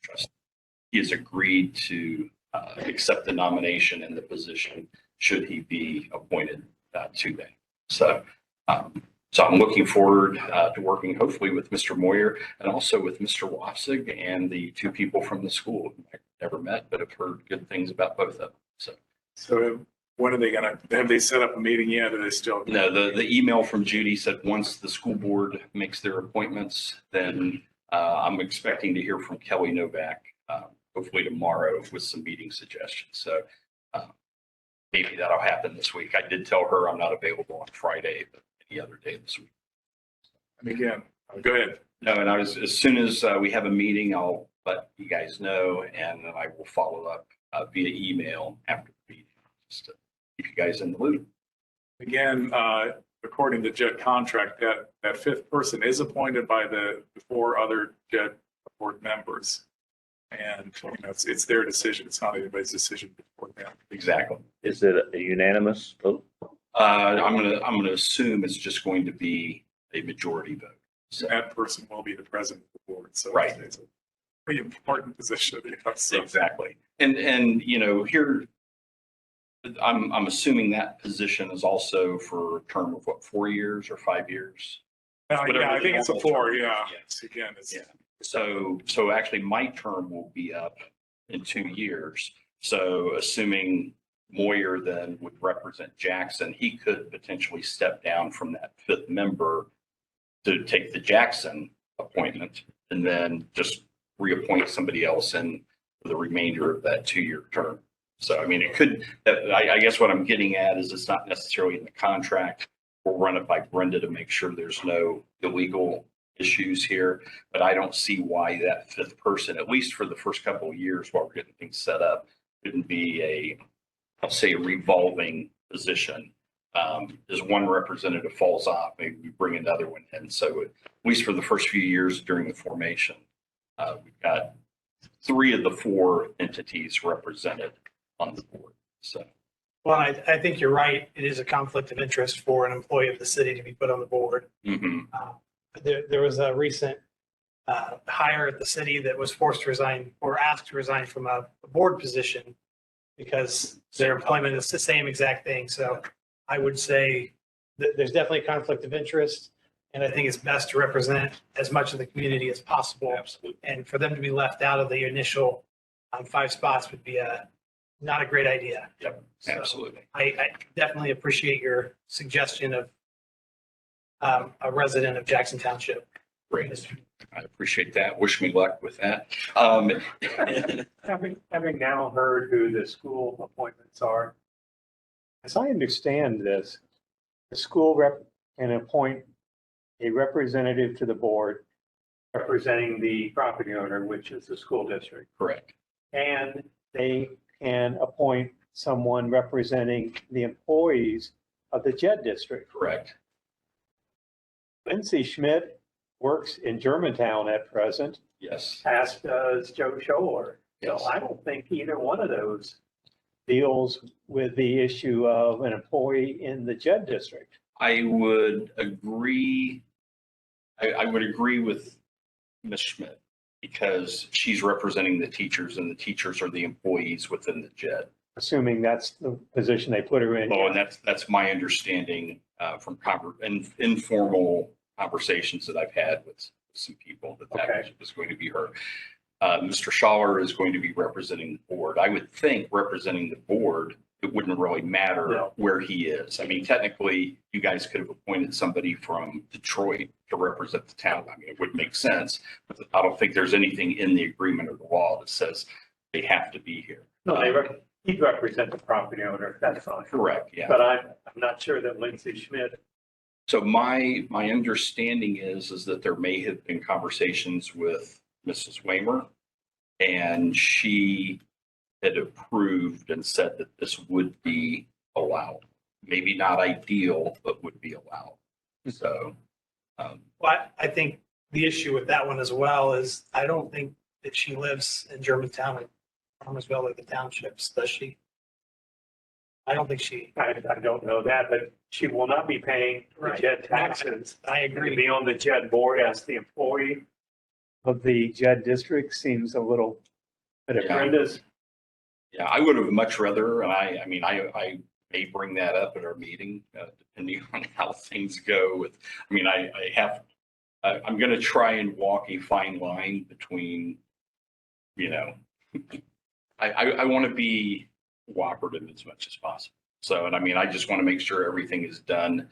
Trustees. He has agreed to accept the nomination and the position should he be appointed today. So, so I'm looking forward to working hopefully with Mr. Moyer and also with Mr. Wofsig and the two people from the school I've never met, but have heard good things about both of them. So when are they going to, have they set up a meeting yet? Or are they still? No, the email from Judy said once the school board makes their appointments, then I'm expecting to hear from Kelly Novak hopefully tomorrow with some meeting suggestions. So maybe that'll happen this week. I did tell her I'm not available on Friday, but any other day this week. And again, go ahead. No, and as soon as we have a meeting, I'll let you guys know, and then I will follow up via email after the meeting, just to keep you guys in the loop. Again, according to JED contract, that fifth person is appointed by the four other JED board members. And it's their decision. It's not anybody's decision before them. Exactly. Is it a unanimous vote? I'm gonna assume it's just going to be a majority vote. So that person will be the president of the board. So right. It's a pretty important position. So. Exactly. And here, I'm assuming that position is also for a term of what, 4 years or 5 years? Yeah, I think it's a 4. Yeah. Yes. Again, it's. Yeah. So actually my term will be up in 2 years. So assuming Moyer then would represent Jackson, he could potentially step down from that fifth member to take the Jackson appointment and then just reappoint somebody else in for the remainder of that 2-year term. So, I mean, it could, I guess what I'm getting at is it's not necessarily in the contract. We'll run it by Brenda to make sure there's no illegal issues here, but I don't see why that fifth person, at least for the first couple of years while we're getting things set up, couldn't be I'll say a revolving position. As one representative falls off, maybe we bring another one in. So at least for the first few years during the formation, we've got 3 of the 4 entities represented on the board. So, well, I think you're right. It is a conflict of interest for an employee of the city to be put on the board. mm-hmm. There was a recent hire at the city that was forced to resign or asked to resign from a board position because their employment is the same exact thing. So I would say that there's definitely a conflict of interest, and I think it's best to represent as much of the community as possible. Absolutely. And for them to be left out of the initial 5 spots would be not a great idea. Yep, absolutely. So I definitely appreciate your suggestion of a resident of Jackson Township. Great. I appreciate that. Wish me luck with that. Having now heard who the school appointments are, as I understand this, the school rep can appoint a representative to the board representing the property owner, which is the school district. Correct. And they can appoint someone representing the employees of the JED district. Correct. Lindsay Schmidt works in Germantown at present, Yes. as does Joe Scholler. Yes. So I don't think either one of those deals with the issue of an employee in the JED district. I would agree. I would agree with Ms. Schmidt because she's representing the teachers and the teachers are the employees within the JED. Assuming that's the position they put her in. Oh, and that's my understanding from informal conversations that I've had with some people that was going to be her. Mr. Schaller is going to be representing the board. I would think representing the board, it wouldn't really matter where he is. I mean, technically, you guys could have appointed somebody from Detroit to represent the town. I mean, it would make sense, but I don't think there's anything in the agreement or the law that says they have to be here. No, he'd represent the property owner. That's fine. Correct. Yeah. But I'm not sure that Lindsay Schmidt. So my understanding is that there may have been conversations with Mrs. Waymer, and she had approved and said that this would be allowed. Maybe not ideal, but would be allowed. So, Well, I think the issue with that one as well is I don't think that she lives in Germantown or Farmersville or the townships, does she? I don't think she. I don't know that, but she will not be paying the Right. JED taxes. I agree. To be on the JED board as the employee. of the JED district seems a little bit Yeah. horrendous. Yeah, I would have much rather, and I mean, I may bring that up at our meeting, depending on how things go with, I mean, I'm going to try and walk a fine line between, you know, I want to be cooperative as much as possible. So, and I mean, I just want to make sure everything is done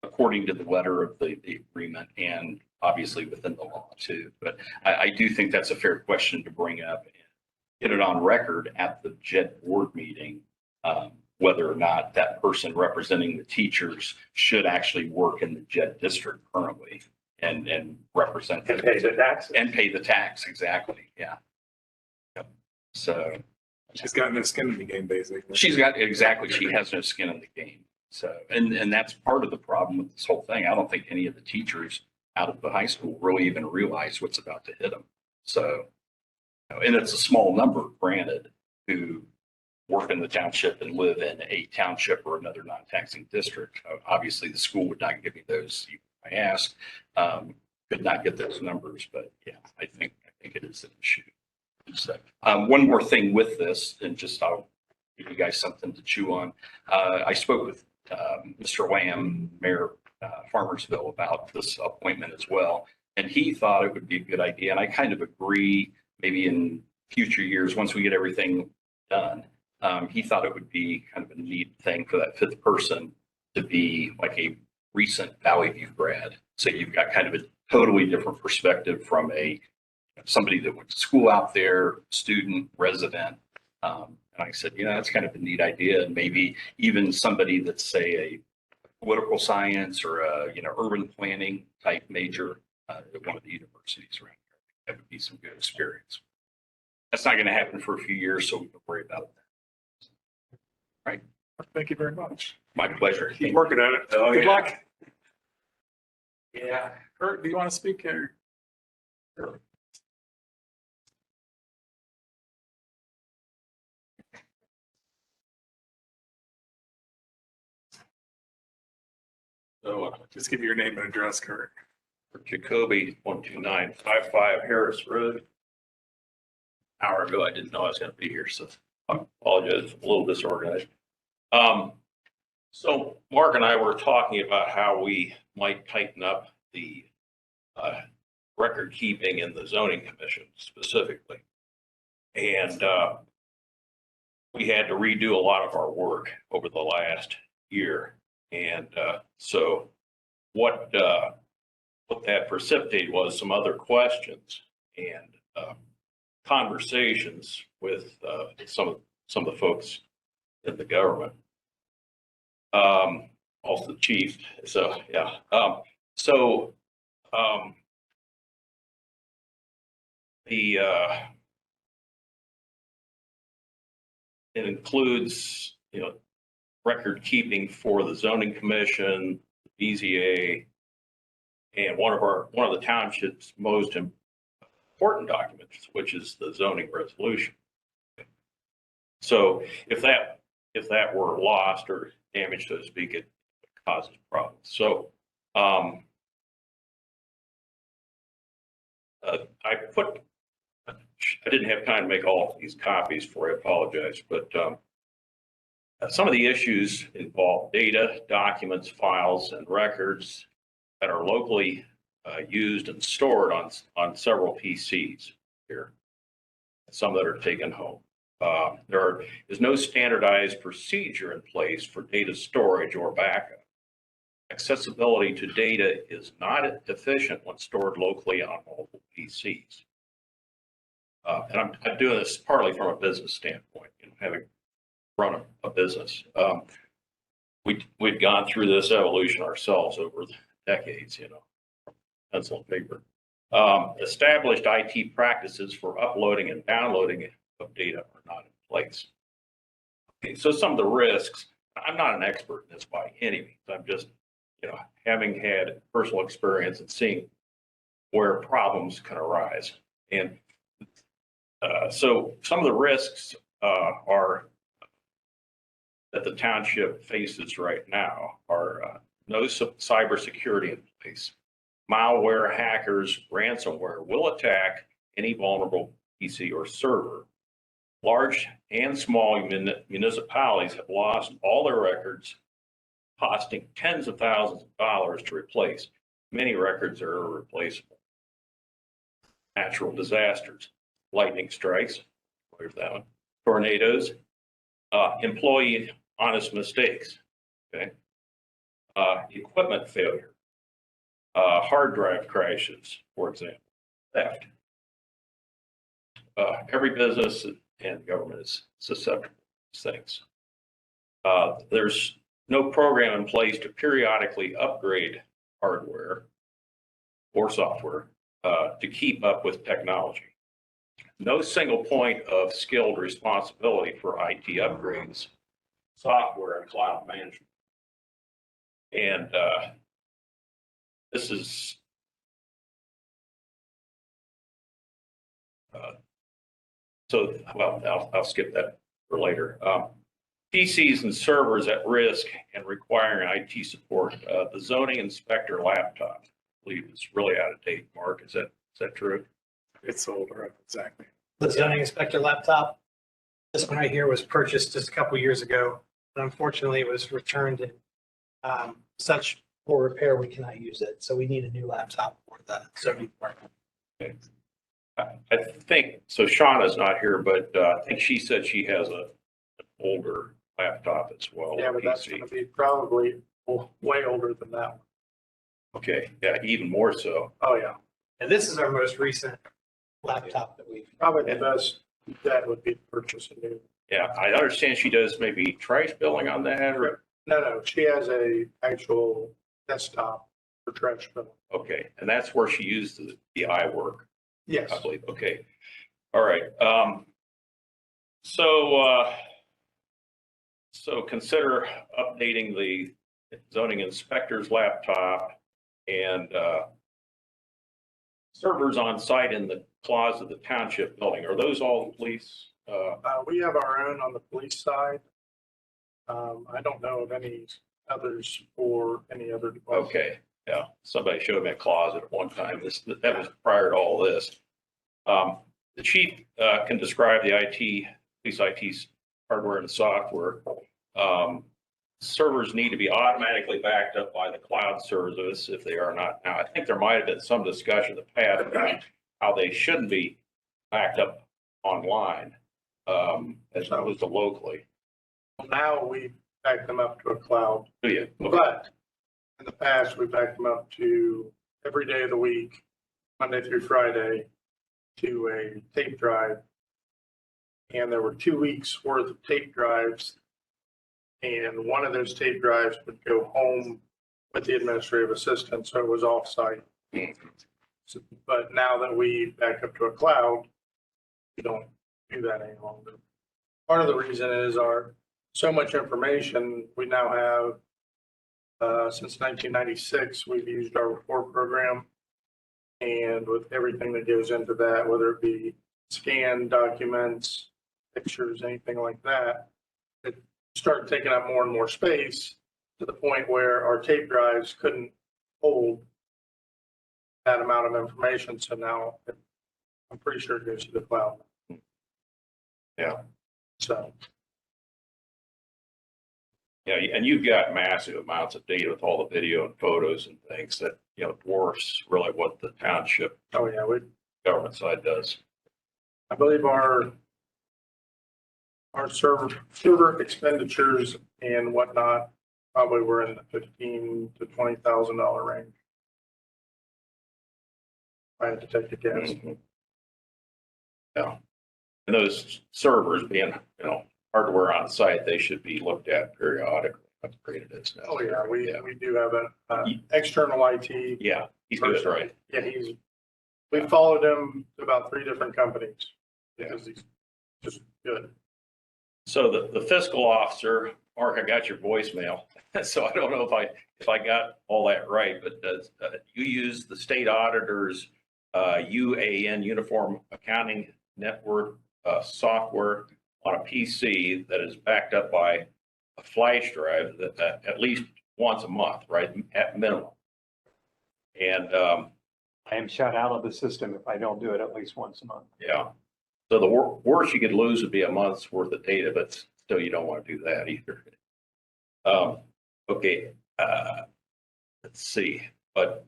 according to the letter of the agreement and obviously within the law too. But I do think that's a fair question to bring up and get it on record at the JED board meeting, whether or not that person representing the teachers should actually work in the JED district currently and represent. And pay the taxes. And pay the tax, exactly, yeah. Yep. So. She's got no skin in the game, basically. She's got, exactly, she has no skin in the game. So, and that's part of the problem with this whole thing. I don't think any of the teachers out of the high school really even realize what's about to hit them. So, and it's a small number, granted, who work in the township and live in a township or another non-taxing district. Obviously, the school would not give me those. I asked, could not get those numbers, but yeah, I think it is an issue. So, one more thing with this, and just I'll give you guys something to chew on. I spoke with Mr. Lamb, Mayor Farmersville, about this appointment as well, and he thought it would be a good idea, and I kind of agree. Maybe in future years, once we get everything done, he thought it would be kind of a neat thing for that fifth person to be like a recent Valley View grad. So you've got kind of a totally different perspective from somebody that went to school out there, student, resident. And I said, that's kind of a neat idea. And maybe even somebody that's, say, a political science or a, urban planning type major at one of the universities around here. That would be some good experience. That's not going to happen for a few years, so we don't worry about that. Right. Thank you very much. My pleasure. Keep working at it. Oh, Good yeah. luck. Yeah. Kurt, do you want to speak here? Sure. So, Just give me your name and address, Kurt. Jacoby 12955 Harris Road. An hour ago, I didn't know I was going to be here, so I apologize, a little disorganized. So Mark and I were talking about how we might tighten up the record keeping in the zoning commission specifically. And we had to redo a lot of our work over the last year. And so what that precipitated was some other questions and conversations with some of the folks in the government, also the chief. So yeah, it includes record keeping for the zoning commission, the BZA, and one of the township's most important documents, which is the zoning resolution. So if that were lost or damaged, so to speak, it causes problems. So I didn't have time to make all of these copies for you, I apologize, but some of the issues involve data, documents, files, and records that are locally used and stored on several PCs here, some that are taken home. There is no standardized procedure in place for data storage or backup. Accessibility to data is not efficient when stored locally on multiple PCs. And I'm doing this partly from a business standpoint, having run a business. We'd gone through this evolution ourselves over the decades, pencil and paper. Established IT practices for uploading and downloading of data are not in place. Okay, so some of the risks, I'm not an expert in this by any means. I'm just, having had personal experience and seeing where problems can arise. And so some of the risks are that the township faces right now are no cybersecurity in place, malware, hackers, ransomware will attack any vulnerable PC or server. Large and small municipalities have lost all their records, costing tens of thousands of dollars to replace. Many records are irreplaceable. Natural disasters, lightning strikes, where's that one? Tornadoes, employee honest mistakes, okay? Equipment failure, hard drive crashes, for example, theft. Every business and government is susceptible to these things. There's no program in place to periodically upgrade hardware or software to keep up with technology. No single point of skilled responsibility for IT upgrades, software, and cloud management. And this is I'll skip that for later. PCs and servers at risk and requiring IT support. The zoning inspector laptop, I believe, is really out of date. Mark, is that true? It's older, exactly. The zoning inspector laptop, this one right here was purchased just a couple years ago, but unfortunately it was returned in such poor repair, we cannot use it. So we need a new laptop for the zoning department. Okay. I think, so Shauna's not here, but I think she said she has an older laptop as well. Yeah, but that's PC. gonna be probably way older than that one. Okay, yeah, even more so. Oh, yeah. And this is our most recent laptop that we've, Probably the best bet would be to purchase a new. Yeah, I understand she does maybe trash billing on that, or, No, she has a actual desktop for trash billing. okay, and that's where she used the iWork, Yes. I believe. Okay, all right. So consider updating the zoning inspector's laptop and servers on site in the closet of the township building. Are those all police? We have our own on the police side. I don't know of any others for any other department. Okay, yeah, somebody showed me a closet at one time. That was prior to all this. The chief can describe the police IT's hardware and software. Servers need to be automatically backed up by the cloud service if they are not now. I think there might have been some discussion in the past about how they shouldn't be backed up online as opposed to locally. Now we back them up to a cloud, Do you? Okay. but in the past, we backed them up to every day of the week, Monday through Friday, to a tape drive. And there were 2 weeks worth of tape drives. And one of those tape drives would go home with the administrative assistant, so it was offsite. So, but now that we back up to a cloud, we don't do that any longer. Part of the reason is so much information we now have. Since 1996, we've used our report program. And with everything that goes into that, whether it be scanned documents, pictures, anything like that, it started taking up more and more space to the point where our tape drives couldn't hold that amount of information. So now I'm pretty sure it goes to the cloud. Yeah. So. Yeah, and you've got massive amounts of data with all the video and photos and things that, dwarfs really what the township Oh, yeah, government side does. I believe our server expenditures and whatnot probably were in the $15,000 to $20,000 range. I had to take a guess. Mhm. Yeah. And those servers being, hardware on site, they should be looked at periodically. That's great it is now. Oh, yeah, we do have an external IT. Yeah, he's good, person. right? Yeah, we followed him to about 3 different companies because he's just good. So the fiscal officer, Mark, I got your voicemail. So I don't know if I got all that right, but you use the state auditor's UAN, Uniform Accounting Network software on a PC that is backed up by a flash drive that at least once a month, right? At minimum. And, I am shut out of the system if I don't do it at least once a month. yeah. So the worst you could lose would be a month's worth of data, but still you don't want to do that either. Okay, let's see, but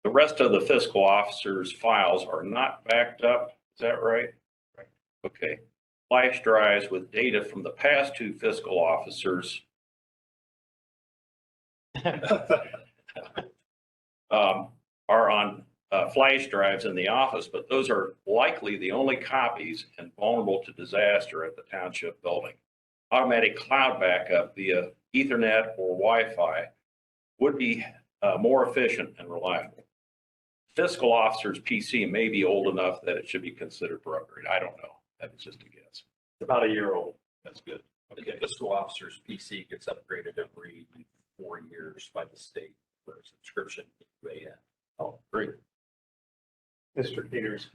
the rest of the fiscal officer's files are not backed up, is that right? Right. Okay. Flash drives with data from the past two fiscal officers are on flash drives in the office, but those are likely the only copies and vulnerable to disaster at the township building. Automatic cloud backup via Ethernet or Wi-Fi would be more efficient and reliable. Fiscal officer's PC may be old enough that it should be considered for upgrade. I don't know. That's just a guess. It's about a year old. That's good. The fiscal officer's PC gets upgraded every 4 years by the state for a subscription. Oh, great. Mr. Peters.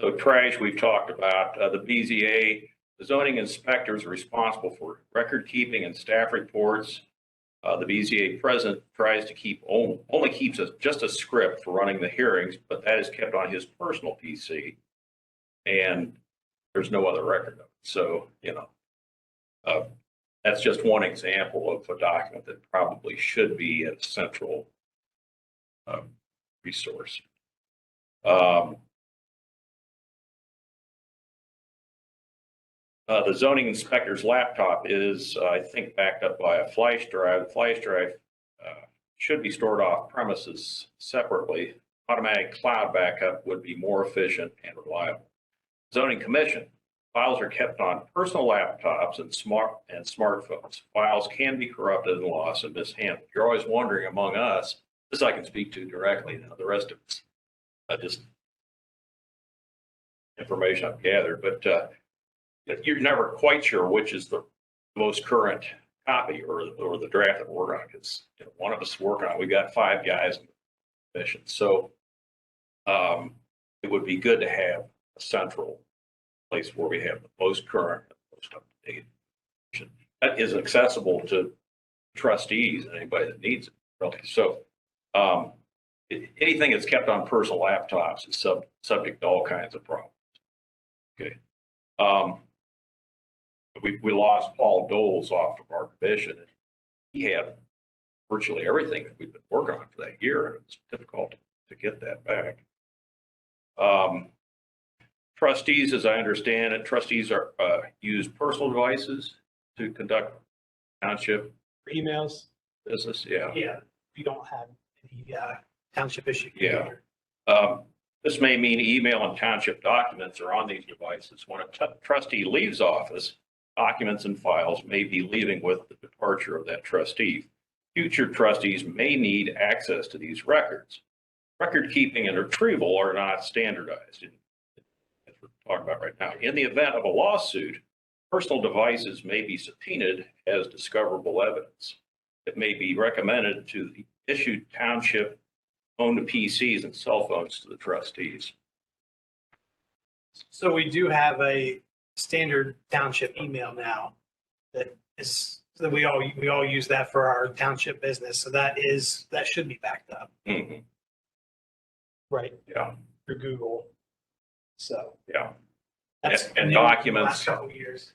So trash we've talked about, the BZA, the zoning inspector is responsible for record keeping and staff reports. The BZA president tries to keep, only keeps just a script for running the hearings, but that is kept on his personal PC. And there's no other record of it. So, that's just one example of a document that probably should be a central resource. The zoning inspector's laptop is, I think, backed up by a flash drive. The flash drive should be stored off premises separately. Automatic cloud backup would be more efficient and reliable. Zoning commission, files are kept on personal laptops and smartphones. Files can be corrupted and lost and mishandled. You're always wondering among us, this I can speak to directly. Now, the rest of it's just information I've gathered, but you're never quite sure which is the most current copy or the draft that we're working on, because one of us working on it. We got 5 guys in the mission. So it would be good to have a central place where we have the most current, most up-to-date. That is accessible to trustees and anybody that needs it, really. So anything that's kept on personal laptops is subject to all kinds of problems. Okay. We lost Paul Doles off of our commission. He had virtually everything that we've been working on for that year, and it's difficult to get that back. Trustees, as I understand it, trustees are use personal devices to conduct township Emails, business. Yeah. yeah, we don't have any township issue. Yeah. This may mean email and township documents are on these devices. When a trustee leaves office, documents and files may be leaving with the departure of that trustee. Future trustees may need access to these records. Record keeping and retrieval are not standardized, as we're talking about right now. In the event of a lawsuit, personal devices may be subpoenaed as discoverable evidence. It may be recommended to the issued township owned PCs and cell phones to the trustees. So we do have a standard township email now that we all use that for our township business. So that should be backed up. Mm-hmm. Right. Yeah. Through Google. So. Yeah. That's And new documents. Last couple of years.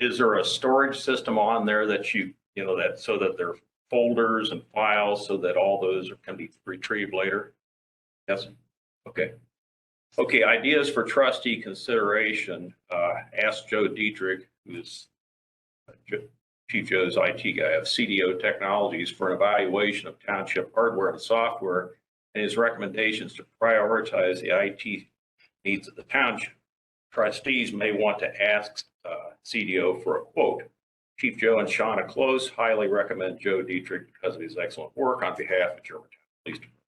Is there a storage system on there that that so that there are folders and files so that all those can be retrieved later? Yes. Okay. Okay. Ideas for trustee consideration. Ask Joe Dietrich, who's Chief Joe's IT guy of CDO Technologies, for an evaluation of township hardware and software and his recommendations to prioritize the IT needs of the township. Trustees may want to ask CDO for a quote. Chief Joe and Shauna Close highly recommend Joe Dietrich because of his excellent work on behalf of Germantown Police Department.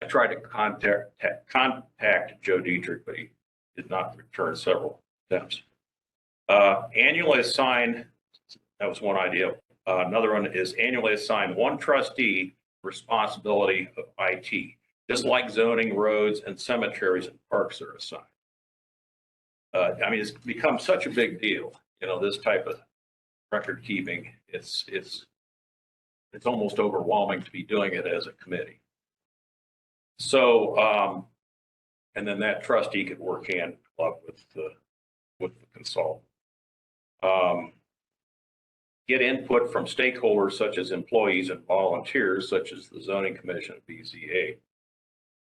I tried to contact Joe Dietrich, but he did not return several attempts. Annually assign, that was one idea. Another one is annually assign one trustee responsibility of IT, just like zoning, roads, and cemeteries and parks are assigned. I mean, it's become such a big deal, this type of record keeping. It's it's almost overwhelming to be doing it as a committee. So, and then that trustee could work hand in glove with the consultant. Get input from stakeholders such as employees and volunteers, such as the zoning commission, BZA.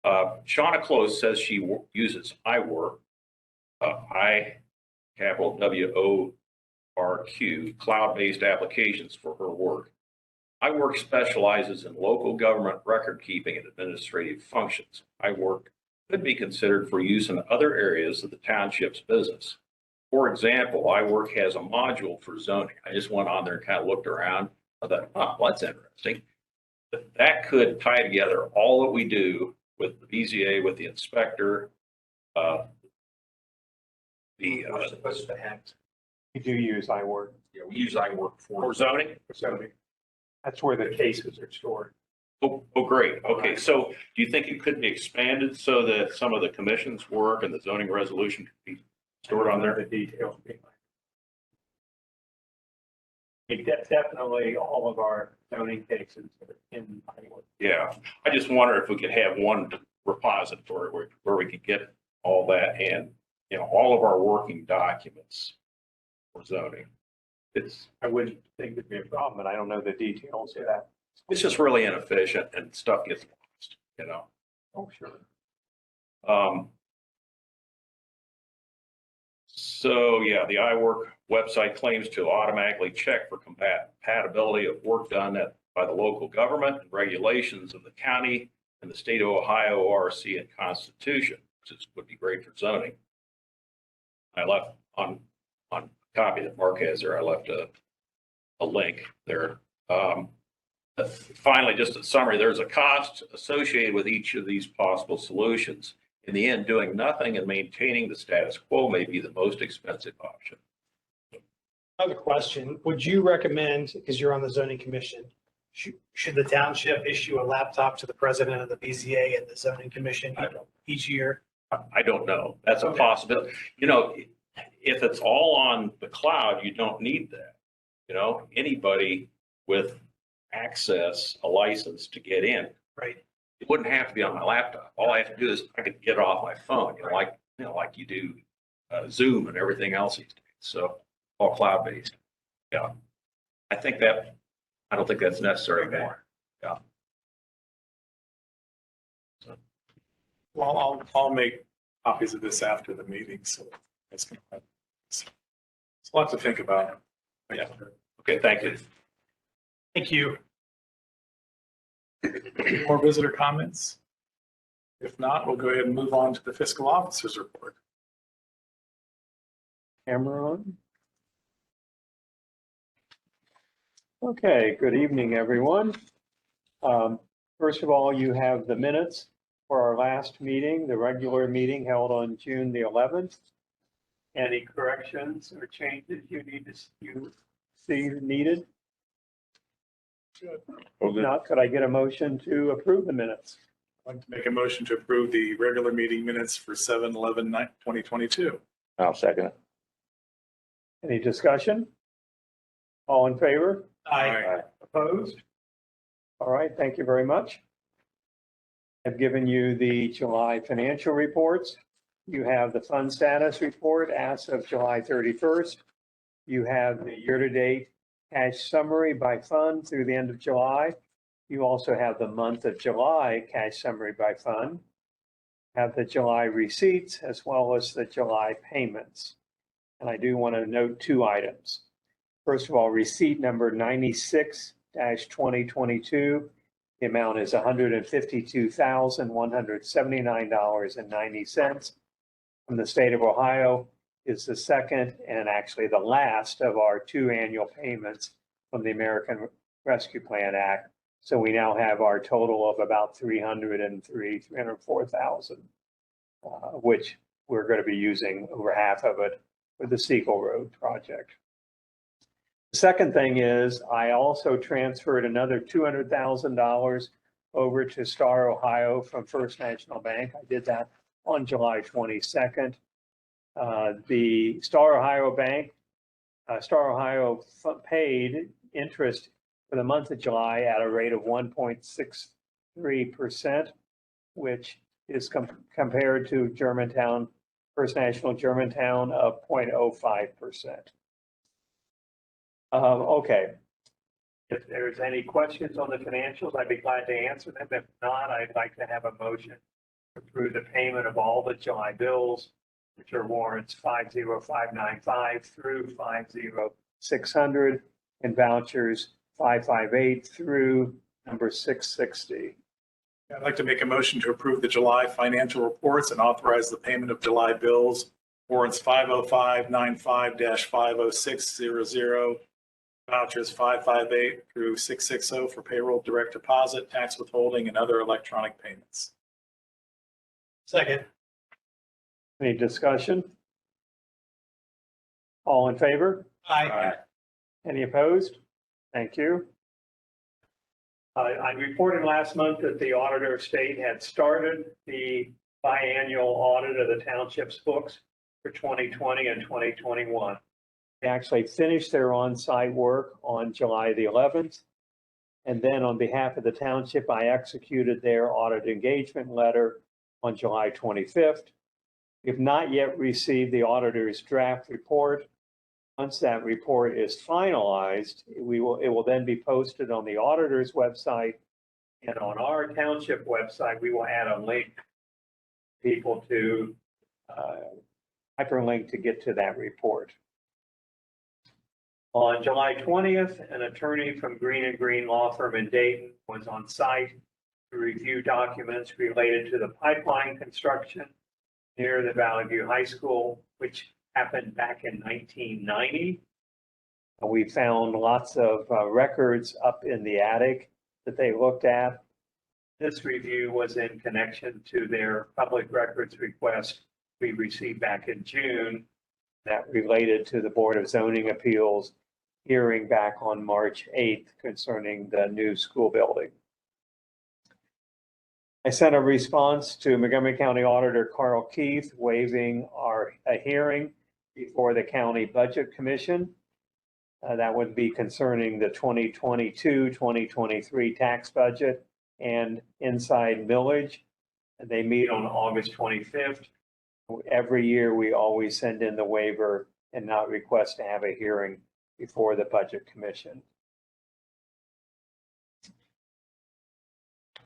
Shauna Close says she uses iWork, capital WORQ, cloud-based applications for her work. iWork specializes in local government record keeping and administrative functions. iWork could be considered for use in other areas of the township's business. For example, iWork has a module for zoning. I just went on there and kind of looked around. I thought, oh, well, that's interesting. That could tie together all that we do with the BZA, with the inspector, What's the heck? We do use iWork. we use iWork for zoning. That's where the cases are stored. Oh, great. Okay, so do you think it could be expanded so that some of the commission's work and the zoning resolution could be stored on there? The details. Definitely all of our zoning cases are in iWork. Yeah, I just wonder if we could have one repository where we could get all that and, all of our working documents for zoning. I wouldn't think it'd be a problem, but I don't know the details of that. It's just really inefficient and stuff gets lost, Oh, sure. So yeah, the iWork website claims to automatically check for compatibility of work done by the local government and regulations of the county and the state of Ohio ORC and Constitution, which would be great for zoning. I left on a copy that Mark has there, I left a link there. Finally, just a summary, there's a cost associated with each of these possible solutions. In the end, doing nothing and maintaining the status quo may be the most expensive option. Another question, would you recommend, because you're on the zoning commission, should the township issue a laptop to the president of the BZA and the zoning commission each year? I don't know. That's a Okay. possibility. If it's all on the cloud, you don't need that. Anybody with access, a license to get in, Right. it wouldn't have to be on my laptop. All I have to do is I could get it off my phone, like you do Zoom and everything else these days. So all cloud based. Yeah. I don't think that's necessary anymore. Yeah. So. Well, I'll make copies of this after the meeting, so it's a lot to think about. Yeah. Okay, thank you. Thank you. Any more visitor comments? If not, we'll go ahead and move on to the fiscal officer's report. Camera on? Okay, good evening, everyone. First of all, you have the minutes for our last meeting, the regular meeting held on June the 11th. Any corrections or changes you see needed? If not, could I get a motion to approve the minutes? I'd like to make a motion to approve the regular meeting minutes for 7/11/2022. I'll second it. Any discussion? All in favor? Aye. Opposed? All right, thank you very much. I've given you the July financial reports. You have the fund status report as of July 31st. You have the year-to-date cash summary by fund through the end of July. You also have the month of July cash summary by fund. Have the July receipts as well as the July payments. And I do want to note two items. First of all, receipt number 96-2022. The amount is $152,179.90 from the state of Ohio. Is the second and actually the last of our two annual payments from the American Rescue Plan Act. So we now have our total of about $304,000, which we're going to be using over half of it for the Seagull Road project. The second thing is I also transferred another $200,000 over to Star Ohio from First National Bank. I did that on July 22nd. The Star Ohio paid interest for the month of July at a rate of 1.63%, which is compared to Germantown, First National Germantown of 0.05%. Okay. If there's any questions on the financials, I'd be glad to answer them. If not, I'd like to have a motion to approve the payment of all the July bills, which are warrants 50595 through 50600 and vouchers 558 through number 660. I'd like to make a motion to approve the July financial reports and authorize the payment of July bills, warrants 50595-50600, vouchers 558 through 660 for payroll, direct deposit, tax withholding, and other electronic payments. Second. Any discussion? All in favor? Aye. Any opposed? Thank you. I reported last month that the auditor of state had started the biannual audit of the township's books for 2020 and 2021. They actually finished their on-site work on July the 11th. And then on behalf of the township, I executed their audit engagement letter on July 25th. We have not yet received the auditor's draft report. Once that report is finalized, it will then be posted on the auditor's website, and on our township website, we will add a link for people to hyperlink to get to that report. On July 20th, an attorney from Green & Green Law Firm in Dayton was on site to review documents related to the pipeline construction near the Valley View High School, which happened back in 1990. We found lots of records up in the attic that they looked at. This review was in connection to their public records request we received back in June that related to the Board of Zoning Appeals hearing back on March 8th concerning the new school building. I sent a response to Montgomery County Auditor Carl Keith waiving a hearing before the County Budget Commission. That would be concerning the 2022-2023 tax budget and inside millage. They meet on August 25th. Every year, we always send in the waiver and not request to have a hearing before the Budget Commission. A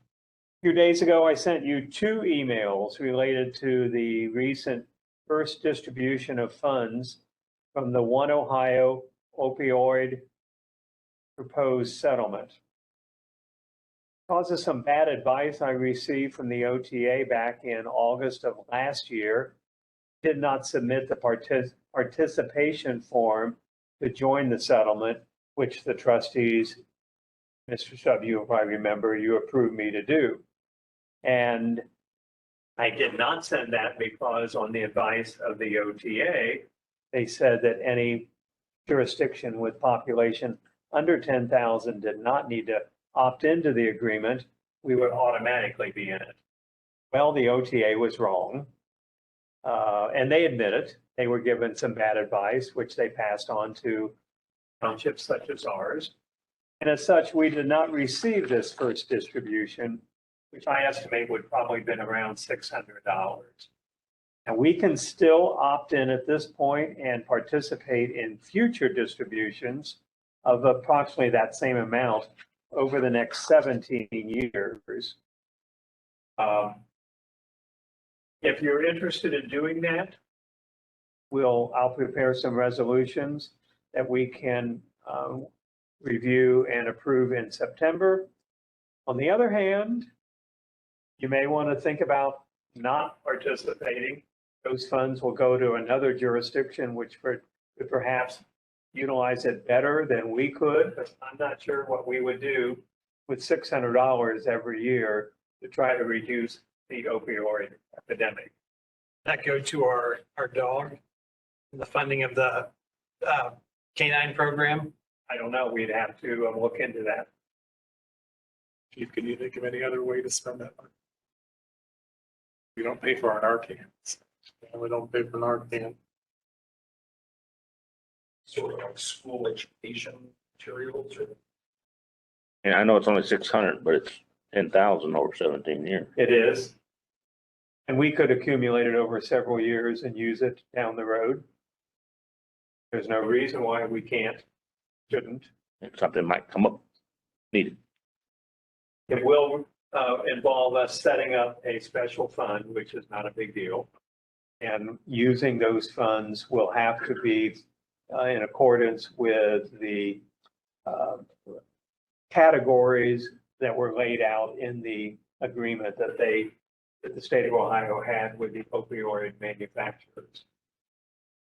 few days ago, I sent you 2 emails related to the recent first distribution of funds from the One Ohio opioid proposed settlement. Because of some bad advice I received from the OTA back in August of last year, did not submit the participation form to join the settlement, which the trustees, Mr. Shubb, you probably remember, you approved me to do. And I did not send that because on the advice of the OTA, they said that any jurisdiction with population under 10,000 did not need to opt into the agreement. We would automatically be in it. Well, the OTA was wrong. And they admit it. They were given some bad advice, which they passed on to townships such as ours. And as such, we did not receive this first distribution, which I estimate would probably have been around $600. And we can still opt in at this point and participate in future distributions of approximately that same amount over the next 17 years. If you're interested in doing that, I'll prepare some resolutions that we can review and approve in September. On the other hand, you may want to think about not participating. Those funds will go to another jurisdiction, which could perhaps utilize it better than we could. But I'm not sure what we would do with $600 every year to try to reduce the opioid epidemic. That go to our dog, the funding of the canine program. I don't know. We'd have to look into that. Chief, can you think of any other way to spend that money? We don't pay for our Narcans. And we don't pay for Narcan. Sort of like school education materials or And I know it's only 600, but it's 10,000 over 17 years. It is. And we could accumulate it over several years and use it down the road. There's no reason why we can't, shouldn't. If something might come up needed. It will involve us setting up a special fund, which is not a big deal. And using those funds will have to be in accordance with the categories that were laid out in the agreement that the state of Ohio had with the opioid manufacturers,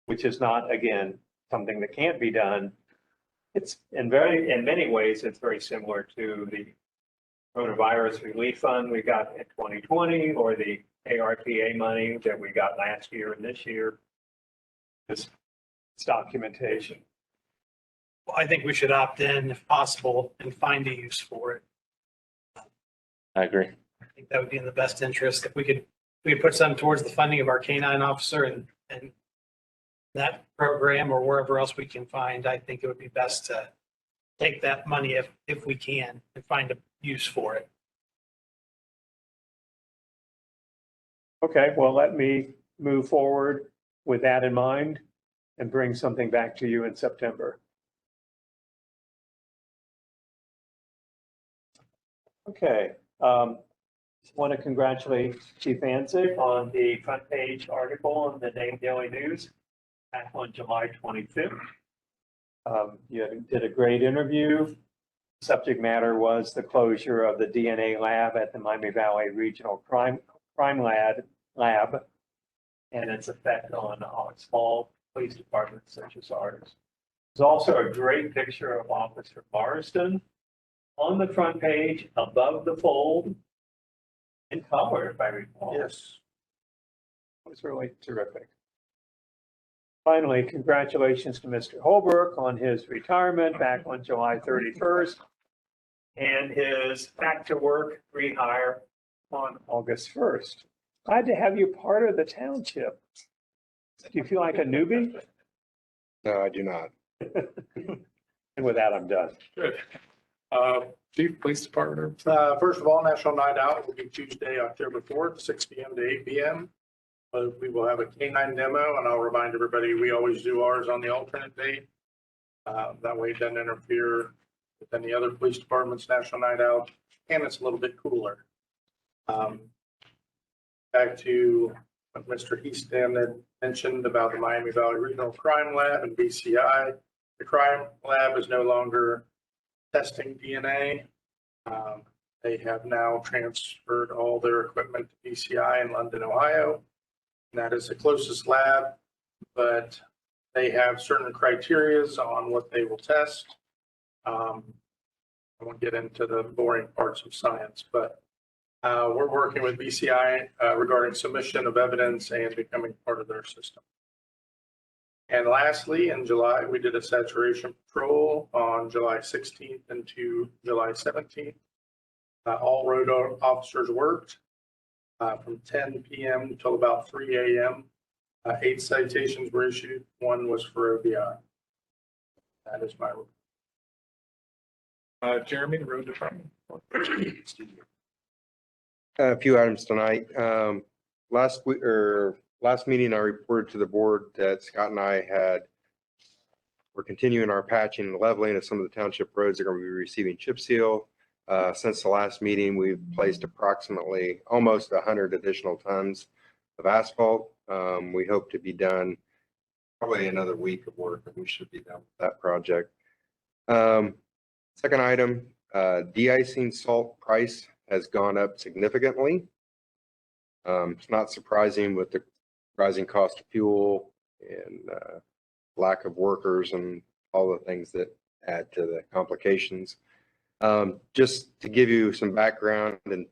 which is not, again, something that can't be done. It's in many ways, it's very similar to the coronavirus relief fund we got in 2020 or the ARPA money that we got last year and this year. It's documentation. Well, I think we should opt in if possible and find a use for it. I agree. I think that would be in the best interest if we could put some towards the funding of our canine officer and that program or wherever else we can find. I think it would be best to take that money if we can and find a use for it. Okay, well, let me move forward with that in mind and bring something back to you in September. Okay, want to congratulate Chief Anzick on the front page article in the Dayton Daily News back on July 25th. You did a great interview. Subject matter was the closure of the DNA lab at the Miami Valley Regional Crime Lab and its effect on small police departments such as ours. There's also a great picture of Officer Marsden on the front page above the fold in color, if I recall. Yes. It was really terrific. Finally, congratulations to Mr. Holbrook on his retirement back on July 31st and his back to work rehire on August 1st. Glad to have you part of the township. Do you feel like a newbie? No, I do not. And with that, I'm done. Good. Chief, Police Department. First of all, National Night Out will be Tuesday, October 4th, 6 p.m. to 8 p.m. We will have a K9 demo, and I'll remind everybody, we always do ours on the alternate date. That way it doesn't interfere with any other police department's National Night Out, and it's a little bit cooler. Back to what Mr. Easton had mentioned about the Miami Valley Regional Crime Lab and BCI. The crime lab is no longer testing DNA. They have now transferred all their equipment to BCI in London, Ohio. And that is the closest lab, but they have certain criterias on what they will test. I won't get into the boring parts of science, but we're working with BCI regarding submission of evidence and becoming part of their system. And lastly, in July, we did a saturation patrol on July 16th into July 17th. All road officers worked from 10 p.m. until about 3 a.m. 8 citations were issued. 1 was for OBI. That is my report. Jeremy, Road Department. A few items tonight. Last meeting, I reported to the board that Scott and we're continuing our patching and leveling of some of the township roads that are going to be receiving chip seal. Since the last meeting, we've placed approximately almost 100 additional tons of asphalt. We hope to be done probably another week of work, and we should be done with that project. Second item, de-icing salt price has gone up significantly. It's not surprising with the rising cost of fuel and lack of workers and all the things that add to the complications. Just to give you some background, in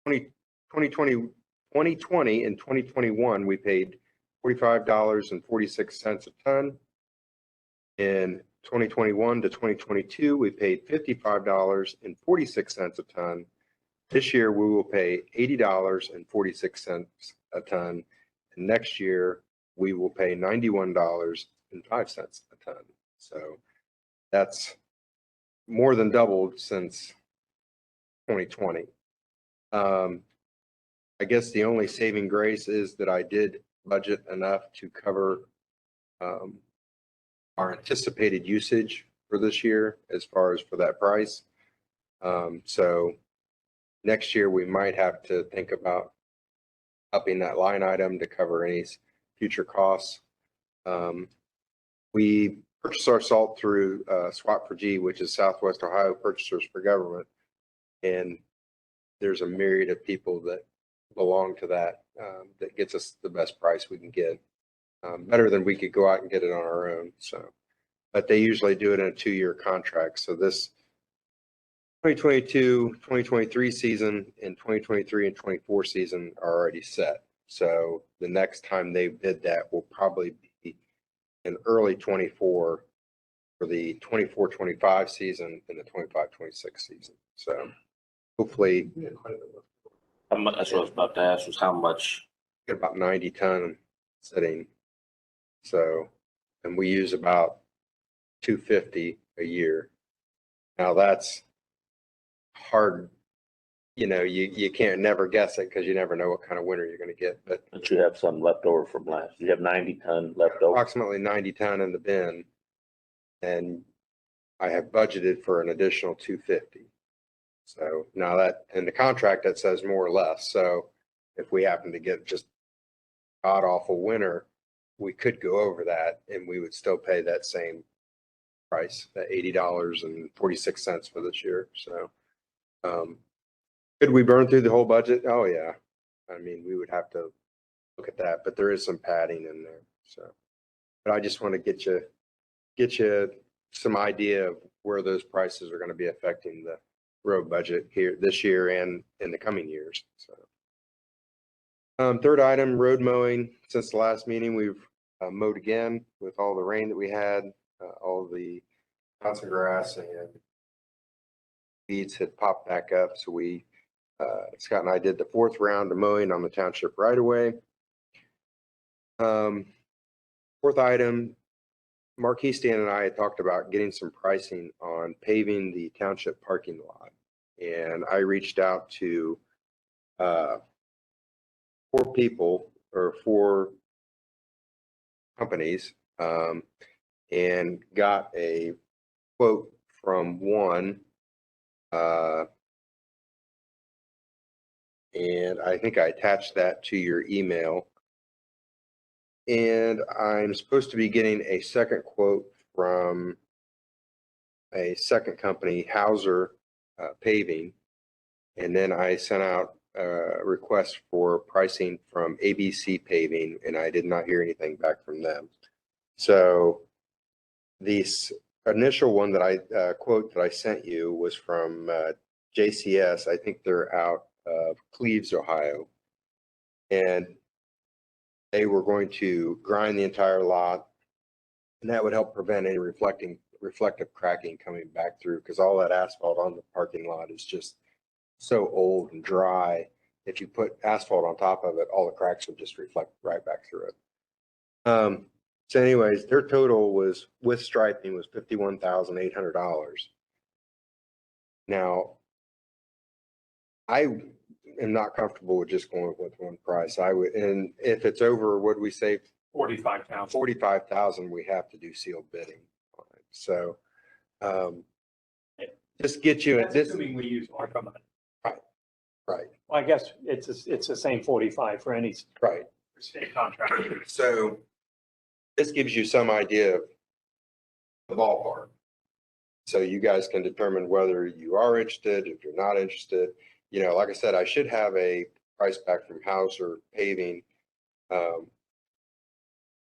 2020 and 2021, we paid $45.46 a ton. In 2021 to 2022, we paid $55.46 a ton. This year, we will pay $80.46 a ton. And next year, we will pay $91.05 a ton. So that's more than doubled since 2020. I guess the only saving grace is that I did budget enough to cover our anticipated usage for this year as far as for that price. So next year, we might have to think about upping that line item to cover any future costs. We purchase our salt through SWAP for G, which is Southwest Ohio Purchasers for Government. And there's a myriad of people that belong to that, that gets us the best price we can get, better than we could go out and get it on our own. So, but they usually do it in a 2-year contract. So this 2022, 2023 season and 2023 and 24 season are already set. So the next time they bid that will probably be in early 24 for the 24-25 season and the 25-26 season. So hopefully How much, that's what I was about to ask, was how much, get about 90 ton sitting. So, and we use about 250 a year. Now that's hard, you can't never guess it because you never know what kind of winter you're going to get, but but you have some left over from last, you have 90 ton left over. approximately 90 ton in the bin. And I have budgeted for an additional 250. So now that, in the contract, that says more or less. So if we happen to get just god awful winter, we could go over that and we would still pay that same price, that $80.46 for this year. So, could we burn through the whole budget? Oh yeah. I mean, we would have to look at that, but there is some padding in there. So, but I just want to get you some idea of where those prices are going to be affecting the road budget here this year and in the coming years. So, third item, road mowing. Since the last meeting, we've mowed again with all the rain that we had. All the council grass and weeds had popped back up. So we, Scott and I did the 4th round of mowing on the township right away. 4th item, Marquis Stan and I had talked about getting some pricing on paving the township parking lot. And I reached out to 4 people or 4 companies and got a quote from one. And I think I attached that to your email. And I'm supposed to be getting a second quote from a second company, Hauser Paving. And then I sent out a request for pricing from ABC Paving, and I did not hear anything back from them. So this initial one that I quote that I sent you was from JCS. I think they're out of Cleves, Ohio. And they were going to grind the entire lot, and that would help prevent any reflective cracking coming back through, because all that asphalt on the parking lot is just so old and dry. If you put asphalt on top of it, all the cracks would just reflect right back through it. So anyways, their total was with striping was $51,800. Now, I am not comfortable with just going with one price. I would, and if it's over, what we say, 45,000. 45,000, we have to do sealed bidding on it. So, just get you at this. Assuming we use ARPA money. Right, Well, I guess it's the same 45 for any right. state contract. So this gives you some idea of the ballpark. So you guys can determine whether you are interested, if you're not interested. Like I said, I should have a price back from Hauser Paving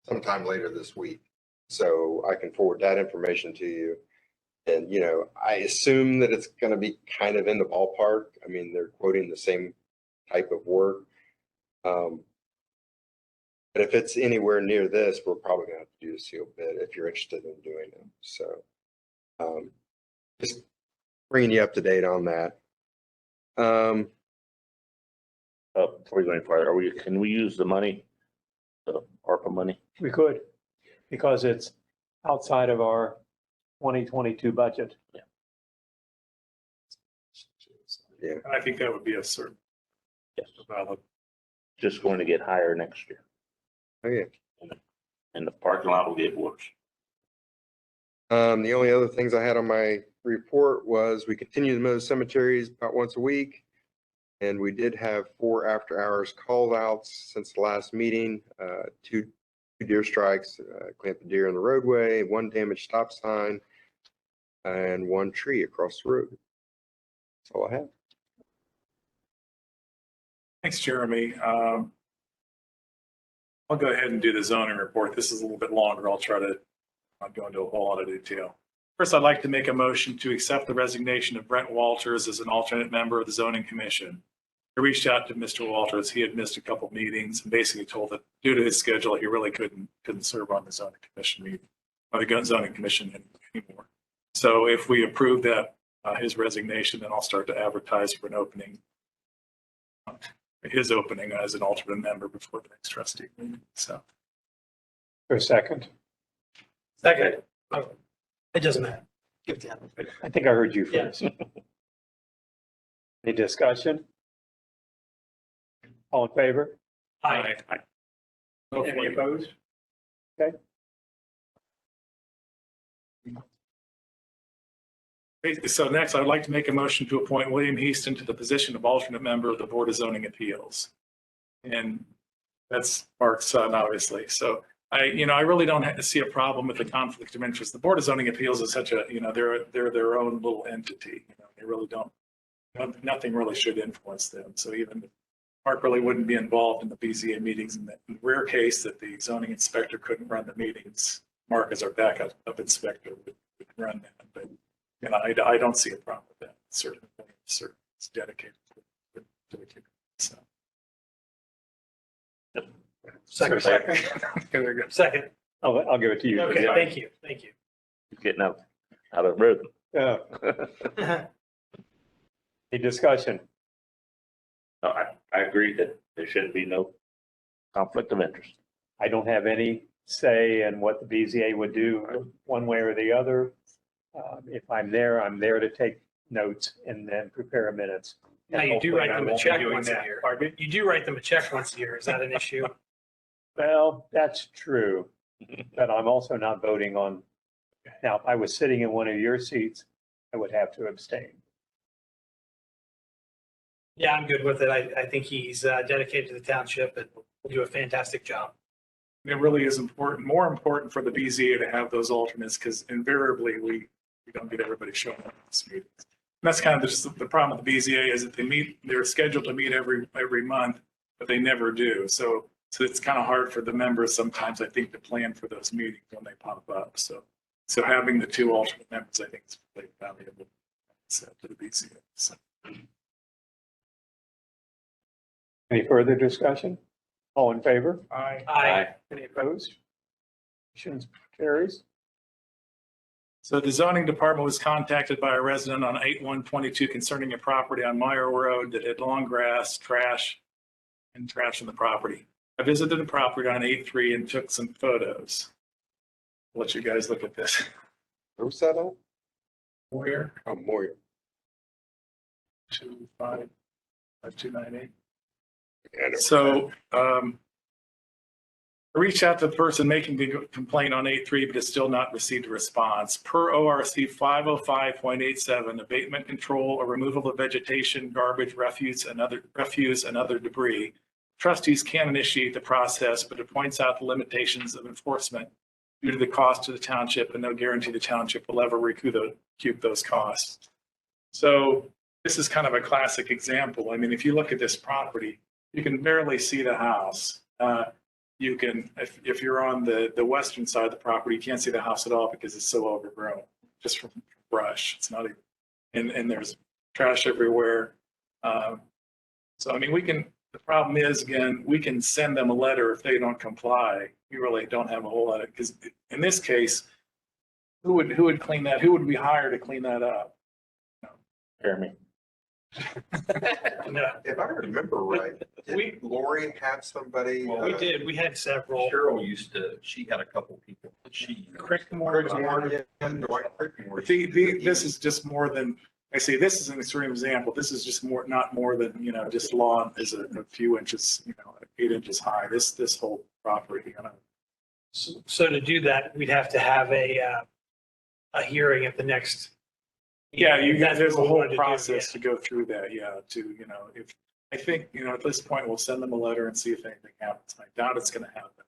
sometime later this week. So I can forward that information to you. And, I assume that it's going to be kind of in the ballpark. I mean, they're quoting the same type of work. But if it's anywhere near this, we're probably going to have to do a sealed bid if you're interested in doing it. So just bringing you up to date on that. Before we go any farther, can we use the money, the ARPA money? We could, because it's outside of our 2022 budget. Yeah. And I think that would be a certain Yes, valid. just going to get higher next year. Okay. And the parking lot will get worse. The only other things I had on my report was we continue to mow cemeteries about once a week. And we did have 4 after-hours call-outs since the last meeting, 2 deer strikes, clamped a deer in the roadway, 1 damaged stop sign, and 1 tree across the road. That's all I have. Thanks, Jeremy. I'll go ahead and do the zoning report. This is a little bit longer. I'll try to not go into a whole lot of detail. First, I'd like to make a motion to accept the resignation of Brent Walters as an alternate member of the zoning commission. I reached out to Mr. Walters. He had missed a couple meetings and basically told that due to his schedule, he really couldn't serve on the zoning commission meeting, or the zoning commission anymore. So if we approve that, his resignation, then I'll start to advertise for an opening, his opening as an alternate member before the next trustee meeting. So. For a second. Second. Oh, it doesn't matter. Give it to him. I think I heard you Yeah. first. Any discussion? All in favor? Aye. Any opposed? So next, I'd like to make a motion to appoint William Heaston to the position of alternate member of the Board of Zoning Appeals. And that's Mark's son, obviously. So I really don't see a problem with the conflict of interest. The Board of Zoning Appeals is such a, they're their own little entity. They really don't, nothing really should influence them. So even Mark really wouldn't be involved in the BZA meetings. In the rare case that the zoning inspector couldn't run the meetings, Mark as our backup inspector would run that. But I don't see a problem with that. Certainly, it's dedicated to the community. So. Second. There we go. Second. I'll give it to you. Okay, thank you. Thank you. Getting out of rhythm. Any discussion? No, I agree that there should be no conflict of interest. I don't have any say in what the BZA would do one way or the other. If I'm there to take notes and then prepare minutes. Now, you do write them a check once a year. Pardon me? You do write them a check once a year. Is that an issue? Well, that's true, but I'm also not voting on. Now, if I was sitting in one of your seats, I would have to abstain. Yeah, I'm good with it. I think he's dedicated to the township and will do a fantastic job. It really is important, more important for the BZA to have those alternates because invariably we don't get everybody showing up at this meeting. And that's kind of just the problem with the BZA is that they're scheduled to meet every month, but they never do. So it's kind of hard for the members sometimes, I think, to plan for those meetings when they pop up. So having the 2 alternate members, I think, is really valuable to the BZA. So. Any further discussion? All in favor? Aye. Any opposed? Motion carries. So the zoning department was contacted by a resident on 8/1/22 concerning a property on Meyer Road that had long grass, trash in the property. I visited the property on 8/3 and took some photos. I'll let you guys look at this. Where was that at? Where? Oh, Moyer. 258. Yeah, I know. So I reached out to the person making the complaint on 8/3, but has still not received a response. Per ORC 505.87, abatement control or removal of vegetation, garbage, refuse, and other debris. Trustees can initiate the process, but it points out the limitations of enforcement due to the cost to the township and no guarantee the township will ever recoup those costs. So this is kind of a classic example. I mean, if you look at this property, you can barely see the house. You can, if you're on the western side of the property, you can't see the house at all because it's so overgrown, just from brush. It's not even, and there's trash everywhere. So, I mean, the problem is, again, we can send them a letter if they don't comply. We really don't have a whole lot of, because in this case, who would clean that? Who would we hire to clean that up? Jeremy. No, If I remember right, did Lori have somebody? Well, we did. We had several. Cheryl she had a couple people that she. Crickmore. Crickmore, yeah, Dwight Crickmore. This is just more than, I see, this is an extreme example. This is just more, not more than, you know, just lawn is a few inches, you know, 8 inches high. This whole property, you know. So to do that, we'd have to have a hearing at the next. Yeah, you got, That's there's a what we whole wanted to do, process yeah. to go through that, yeah, to, you know, if, I think, you know, at this point, we'll send them a letter and see if anything happens. I doubt it's gonna happen.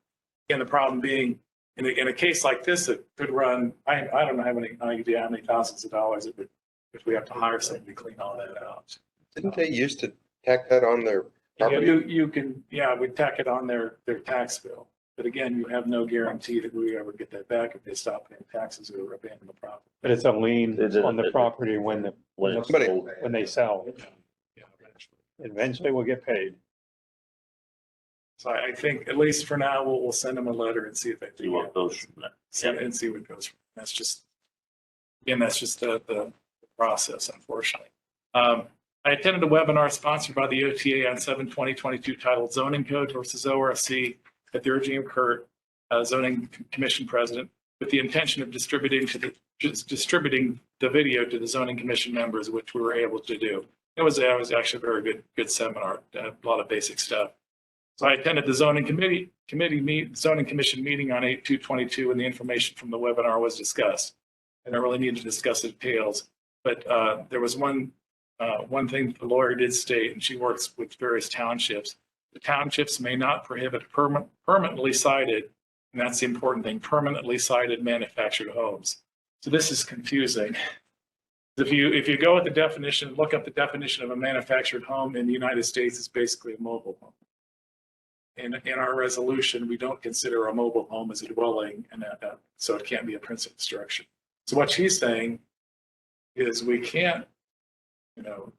And the problem being, in a case like this, it could run, I don't know how many, idea how many thousands of dollars it would, if we have to hire somebody to clean all that out. Didn't they used to tack that on their property? You can, yeah, we tack it on their tax bill. But again, you have no guarantee that we ever get that back if they stop paying taxes or abandon the property. But it's a lien Is it- on the property when When it's Somebody- sold. when they sell. Yeah, eventually. Eventually we'll get paid. So I think, at least for now, we'll send them a letter and see if they. See what goes from that. And see what goes. That's just, again, that's just the process, unfortunately. I attended a webinar sponsored by the OTA on 7/20/22 titled Zoning Code versus ORC at the urging of Kurt, Zoning Commission President, with the intention of distributing the video to the Zoning Commission members, which we were able to do. It was actually a very good seminar, a lot of basic stuff. So I attended the zoning commission meeting on 8/2/22, and the information from the webinar was discussed. I don't really need to discuss the details, but there was one thing the lawyer did state, and she works with various townships. The townships may not prohibit permanently sited, and that's the important thing, permanently sited manufactured homes. So this is confusing. If you go with the definition, look up the definition of a manufactured home in the United States, it's basically a mobile home. In our resolution, we don't consider a mobile home as a dwelling, and so it can't be a principal structure. So what she's saying is we can't, you know,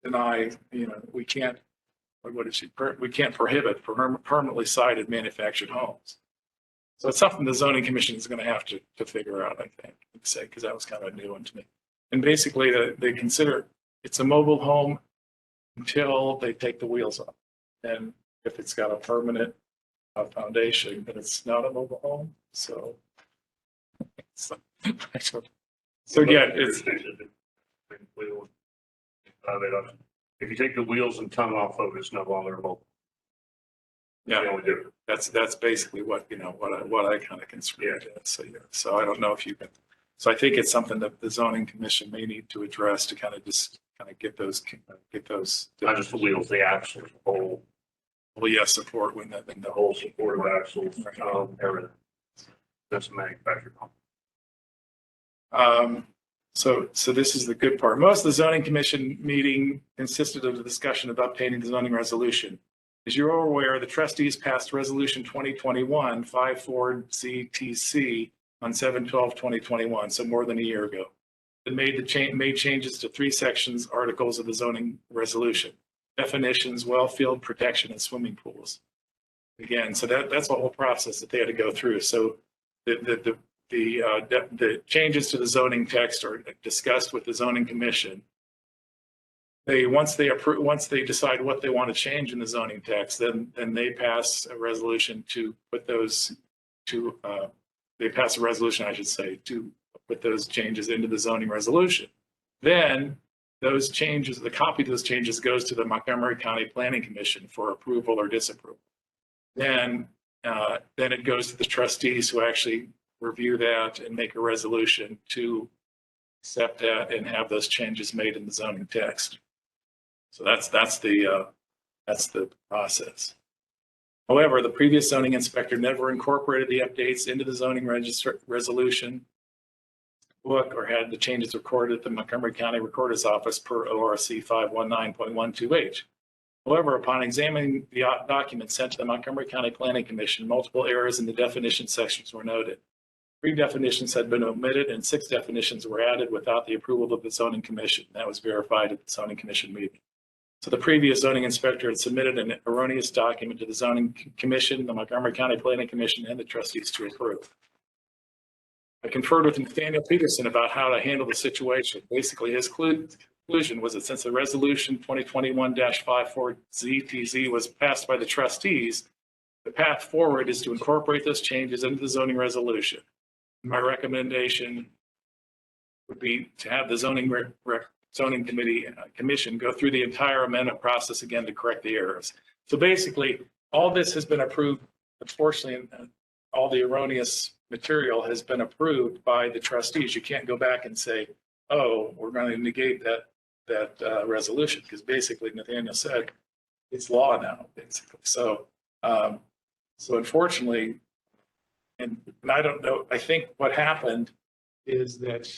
deny, you know, we can't, what is she, we can't prohibit permanently sited manufactured homes. So it's something the zoning commission is going to have to figure out, I think, say, because that was kind of a new one to me. And basically, they consider it's a mobile home until they take the wheels off. And if it's got a permanent foundation, then it's not a mobile home. So yeah, it's. If you take the wheels and tongue off of it, it's no longer mobile. Yeah, that's basically what, you know, what I kind of construed it. So, yeah, so I don't know if you can, so I think it's something that the zoning commission may need to address to kind of just kind of get those. Not just the wheels, the axles, the whole. Well, yeah, support when the The whole support of axles, everything. That's a manufactured home. So this is the good part. Most of the zoning commission meeting consisted of the discussion of updating the zoning resolution. As you're aware, the trustees passed resolution 2021-54-ZTC on 7/12/2021, so more than a year ago. It made changes to 3 sections, articles of the zoning resolution: definitions, well field protection, and swimming pools. Again, so that's a whole process that they had to go through. So the changes to the zoning text are discussed with the zoning commission. Once they decide what they want to change in the zoning text, then they pass a resolution to put those they pass a resolution, I should say, to put those changes into the zoning resolution. Then those changes, the copy of those changes goes to the Montgomery County Planning Commission for approval or disapproval. Then it goes to the trustees who actually review that and make a resolution to accept that and have those changes made in the zoning text. So that's the process. However, the previous zoning inspector never incorporated the updates into the zoning resolution book or had the changes recorded at the Montgomery County Recorder's Office per ORC 519.12H. However, upon examining the document sent to the Montgomery County Planning Commission, multiple errors in the definition sections were noted. 3 definitions had been omitted and 6 definitions were added without the approval of the zoning commission. That was verified at the zoning commission meeting. So the previous zoning inspector had submitted an erroneous document to the zoning commission, the Montgomery County Planning Commission, and the trustees to approve. I conferred with Nathaniel Peterson about how to handle the situation. Basically, his conclusion was that since the resolution 2021-54-ZTZ was passed by the trustees, the path forward is to incorporate those changes into the zoning resolution. My recommendation would be to have the zoning commission go through the entire amendment process again to correct the errors. So basically, all this has been approved. Unfortunately, all the erroneous material has been approved by the trustees. You can't go back and say, oh, we're going to negate that resolution, because basically Nathaniel said it's law now, basically. So, so unfortunately, and I don't know, I think what happened is that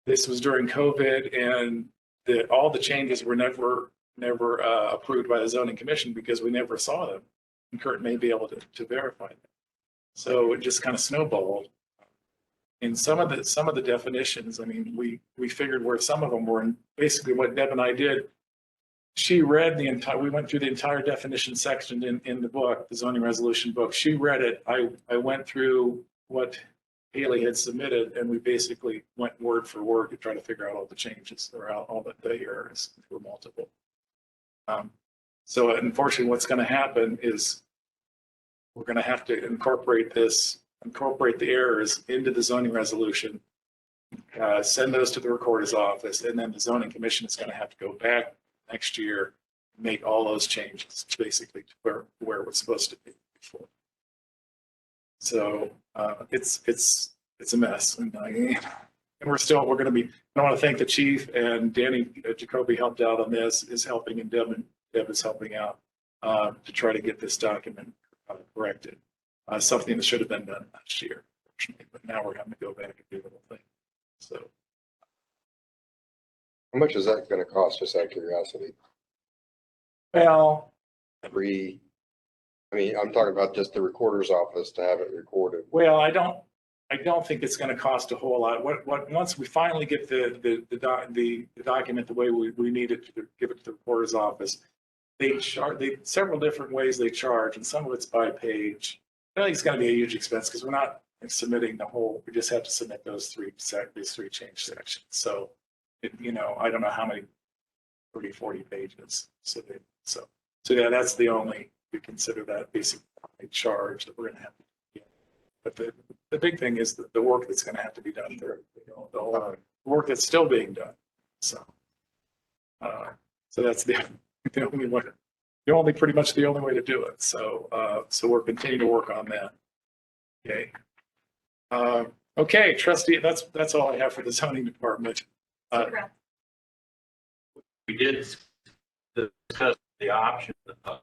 this was during COVID, and that all the changes were never approved by the zoning commission because we never saw them. And Kurt may be able to verify them. So it just kind of snowballed. In some of the definitions, I mean, we figured where some of them were, and basically what Deb and I did, she read we went through the entire definition section in the book, the zoning resolution book. She read it. I went through what Haley had submitted, and we basically went word for word to try to figure out all the changes or all the errors. Were multiple. So unfortunately, what's going to happen is we're going to have to incorporate the errors into the zoning resolution, send those to the recorder's office, and then the zoning commission is going to have to go back next year, make all those changes basically to where it was supposed to be before. So it's a mess, and we're going to be. I want to thank the chief, and Danny Jacoby helped out on this, is helping, and Deb is helping out to try to get this document corrected. Something that should have been done last year, but now we're having to go back and do the whole thing. So, How much is that gonna cost, just out of curiosity? well, I mean, I'm talking about just the recorder's office to have it recorded. well, I don't think it's going to cost a whole lot. Once we finally get the document the way we need it to give it to the recorder's office, they several different ways they charge, and some of it's by page. I don't think it's going to be a huge expense because we're not submitting the whole. We just have to submit these three change sections. So, I don't know how many, 30, 40 pages. So yeah, that's the only. We consider that basic charge that we're going to have to get. But the big thing is the work that's going to have to be done there, the whole work that's still being done. So that's the only one, pretty much the only way to do it. So we're continuing to work on that. Okay. Okay, trustee, that's all I have for the zoning department. We did discuss the option of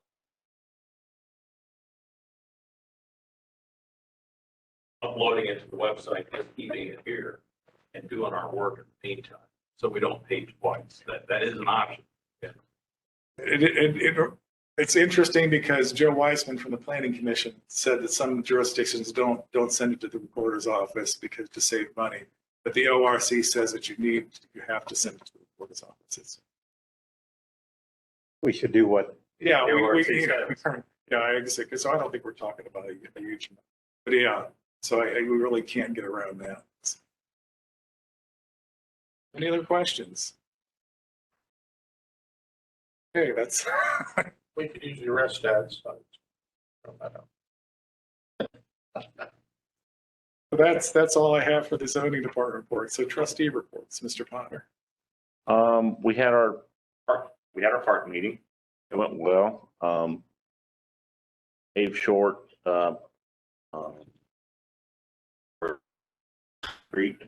uploading it to the website and keeping it here and doing our work in the meantime, so we don't pay twice. That is an option. It's interesting because Joe Weissman from the Planning Commission said that some jurisdictions don't send it to the recorder's office because to save money, but the ORC says that you have to send it to the recorder's office. We should do what, Yeah, ORC I agree. So I don't think we're talking about a huge amount, but yeah. So we really can't get around that. Any other questions? Okay, that's. We could use your rest stats. That's all I have for the zoning department report. So trustee reports, Mr. Potter. We had our park meeting. It went well. Dave Short, Street.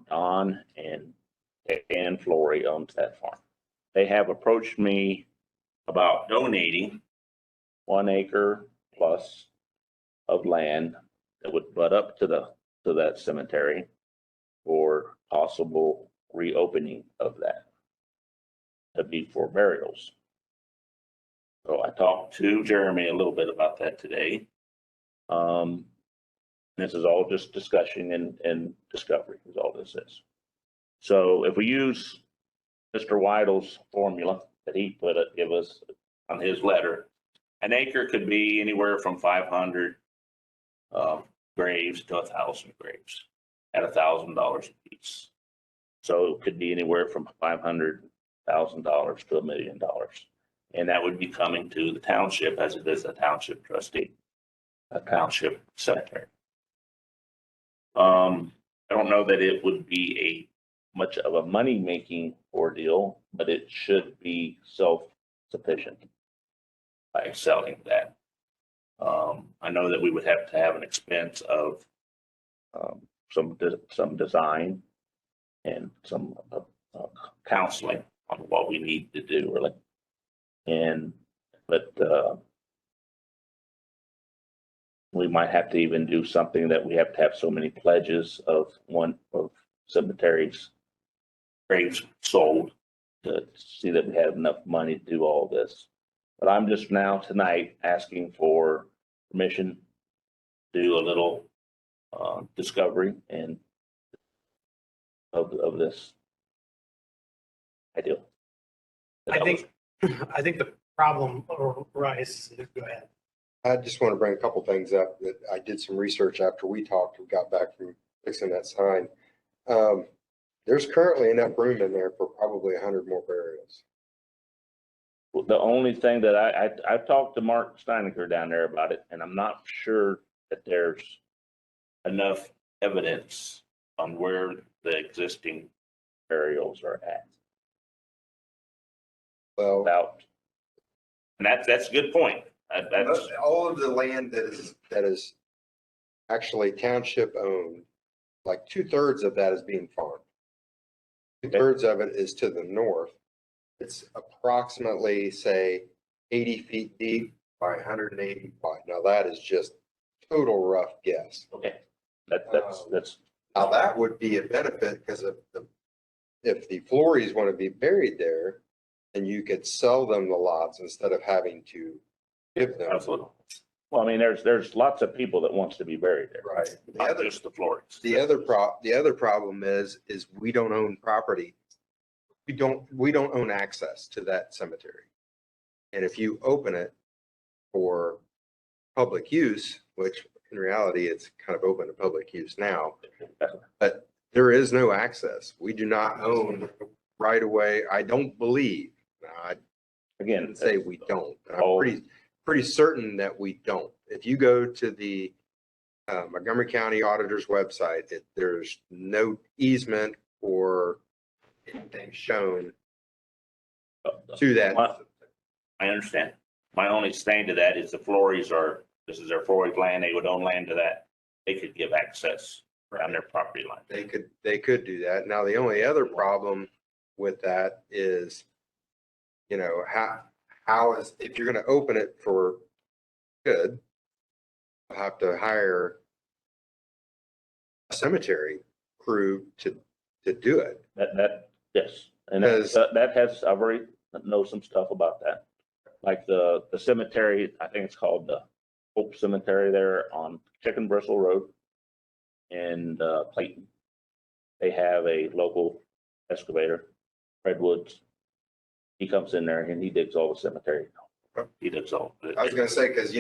Don and Flory owns that farm. They have approached me about donating 1 acre plus of land that would butt up to that cemetery for possible reopening of that to be for burials. So I talked to Jeremy a little bit about that today. This is all just discussion and discovery is all this is. So if we use Mr. Weidl's formula that he give us on his letter, an acre could be anywhere from 500 graves to 1,000 graves at $1,000 a piece. So it could be anywhere from $500,000 to $1 million. And that would be coming to the township as it is a township trustee, a township cemetery. I don't know that it would be much of a money-making ordeal, but it should be self-sufficient by selling that. I know that we would have to have an expense of some design and some counseling on what we need to do, really. But we might have to even do something that we have to have so many pledges of cemeteries graves sold to see that we have enough money to do all this. But I'm just now tonight asking for permission to do a little discovery and of this ideal. I think the problem arises, go ahead. I just want to bring a couple things up that I did some research after we talked, we got back from fixing that sign. There's currently enough room in there for probably 100 more burials. The only thing that I've talked to Mark Steinecker down there about it, and I'm not sure that there's enough evidence on where the existing burials are at. Well, And that's a good point. That's all of the land that is actually township owned, like 2/3 of that is being farmed. 2/3 of it is to the north. It's approximately, say, 80 feet deep by 180 wide. Now that is just total rough guess. okay. That's Now that would be a benefit because if the Flories want to be buried there, then you could sell them the lots instead of having to give them. absolutely. Well, I mean, there's lots of people that wants to be buried there. Right. Not just the Flores. The other problem is we don't own property. We don't own access to that cemetery. And if you open it for public use, which in reality, it's kind of open to public use now, but there is no access. We do not own right away. I don't believe. I Again, didn't say we don't. I'm pretty certain that we don't. If you go to the Montgomery County Auditor's website, there's no easement or anything shown to that. I understand. My only stand to that is the Flores this is their Flores land. They would own land to that. They could give access around their property line. They could do that. Now, the only other problem with that is, if you're going to open it for good, you'll have to hire a cemetery crew to do it. Yes. And Because- I've already know some stuff about that. Like the cemetery, I think it's called the Hope Cemetery there on Chicken Bristle Road in Clayton. They have a local excavator, Fred Woods. He comes in there and he digs all the cemetery. He digs all. I was going to say, because,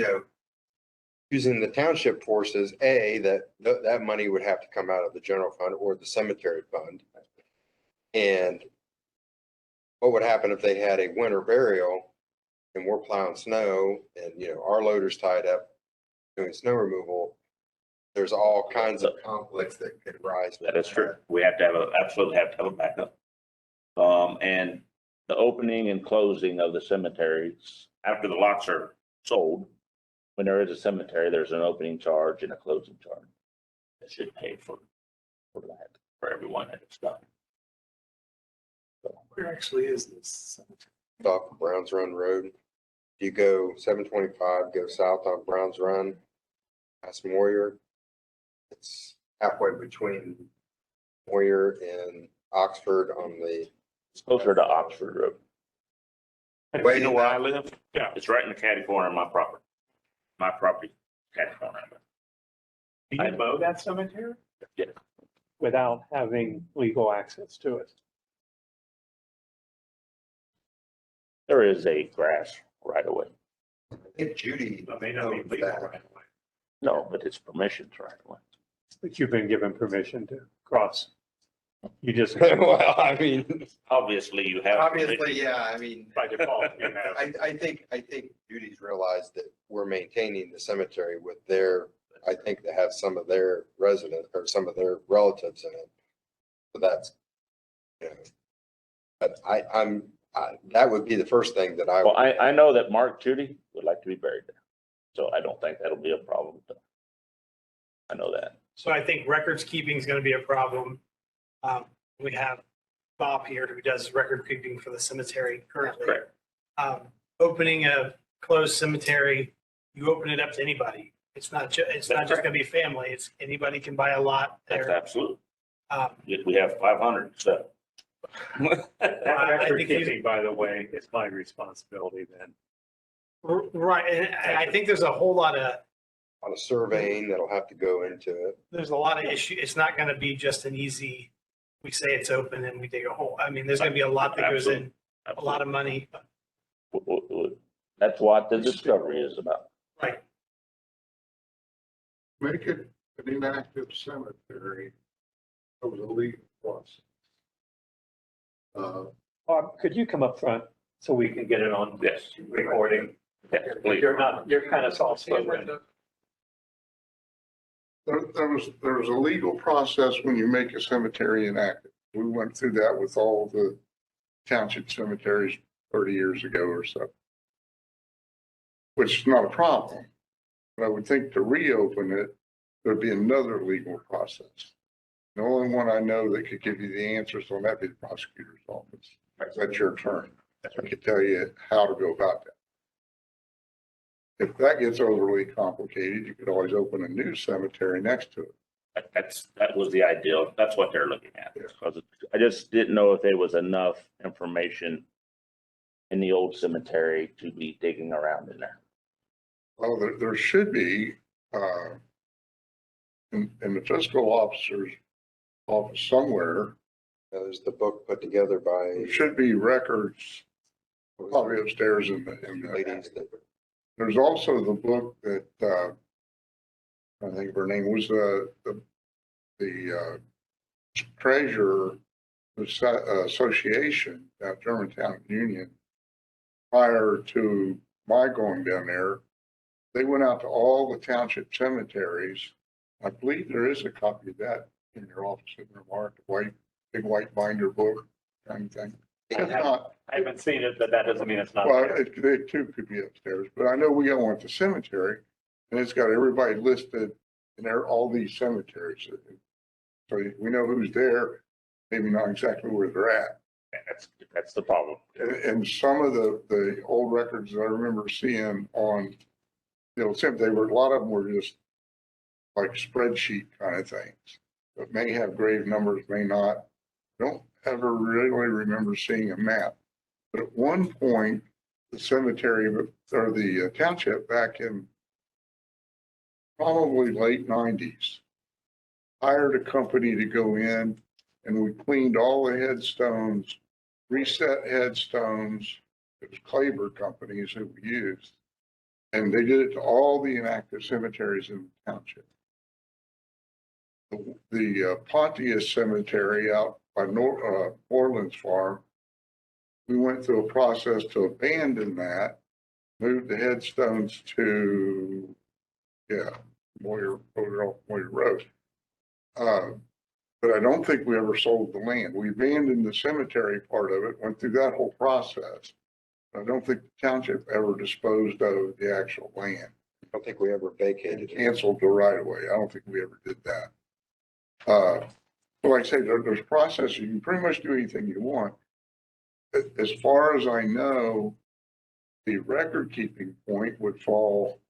using the township forces, that money would have to come out of the general fund or the cemetery fund. And what would happen if they had a winter burial and we're plowing snow and, our loader's tied up doing snow removal? There's all kinds of conflicts that could arise. That is true. We absolutely have to have a backup. And the opening and closing of the cemeteries, after the lots are sold, when there is a cemetery, there's an opening charge and a closing charge. That should pay for that, for everyone that it's done. Where actually is this cemetery? Off of Browns Run Road. You go 725, go south on Browns Run, past Moyer. It's halfway between Moyer and Oxford on the It's closer to Oxford Road. You know where I live? Yeah. It's right in the catty corner of my property. My property, catty corner of it. Do you mow that cemetery? Yeah. Without having legal access to it? There is a grass right away. I think Judy It may not be knows legal that. right away, No, but it's permissions right away. but you've been given permission to cross. You just, Well, I mean, Obviously, you have. obviously, yeah, I mean, by default, you have. I think Judy's realized that we're maintaining the cemetery with their, I think they have some of their residents or some of their relatives in it. So that's, you know, but that would be the first thing that I. Well, I know that Mark Judy would like to be buried there. So I don't think that'll be a problem. I know that. So I think records keeping is going to be a problem. We have Bob here who does record keeping for the cemetery currently. Correct. Opening a closed cemetery, you open it up to anybody. It's not just going to be family. It's anybody can buy a lot That's there. absolute. Um, We have 500, so. That I record think he's- keeping, by the way, is my responsibility then. Right, and I think there's a whole lot of, On a surveying that'll have to go into it. there's a lot of issue. It's not going to be just an easy, we say it's open and we dig a hole. I mean, there's going to be a lot that goes in, a lot of money. That's what the discovery is about. Right. Make it an inactive cemetery. It was a legal process. Bob, could you come up front so we can get it on Yes. recording? Yes, please. You're kind of soft spoken. There was a legal process when you make a cemetery inactive. We went through that with all the township cemeteries 30 years ago or so. Which is not a problem. But I would think to reopen it, there'd be another legal process. The only one I know that could give you the answers on that be the prosecutor's office. That's your turn. I could tell you how to go about that. If that gets overly complicated, you could always open a new cemetery next to it. That was the ideal. That's what they're looking at. Yeah. Because I just didn't know if there was enough information in the old cemetery to be digging around in there. Well, there should be, in the fiscal officer's office somewhere, There's the book put together by there should be records, probably upstairs in the, ladies that there's also the book that, I think her name was, the treasurer association at Germantown Union. Prior to my going down there, they went out to all the township cemeteries. I believe there is a copy of that in your office, in your mark, big white binder book kind of thing. If not, I haven't seen it, but that doesn't mean it's not well, there. they too could be upstairs, but I know we got one at the cemetery and it's got everybody listed in there, all these cemeteries. So we know who's there, maybe not exactly where they're at. That's the problem. And some of the old records that I remember seeing on, cemetery, a lot of them were just like spreadsheet kind of things. That may have grave numbers, may not. Don't ever really remember seeing a map. But at one point, the cemetery or the township back in probably late 90s hired a company to go in and we cleaned all the headstones, reset headstones. It was Claver companies that we used. And they did it to all the inactive cemeteries in the township. The Pontius Cemetery out by Orland's Farm, we went through a process to abandon that, moved the headstones to, Moyer Road. But I don't think we ever sold the land. We abandoned the cemetery part of it, went through that whole process. I don't think the township ever disposed of the actual land. I don't think we ever vacated it. Canceled the right of way. I don't think we ever did that. So like I say, there's processes. You can pretty much do anything you want. As far as I know, the record keeping point would fall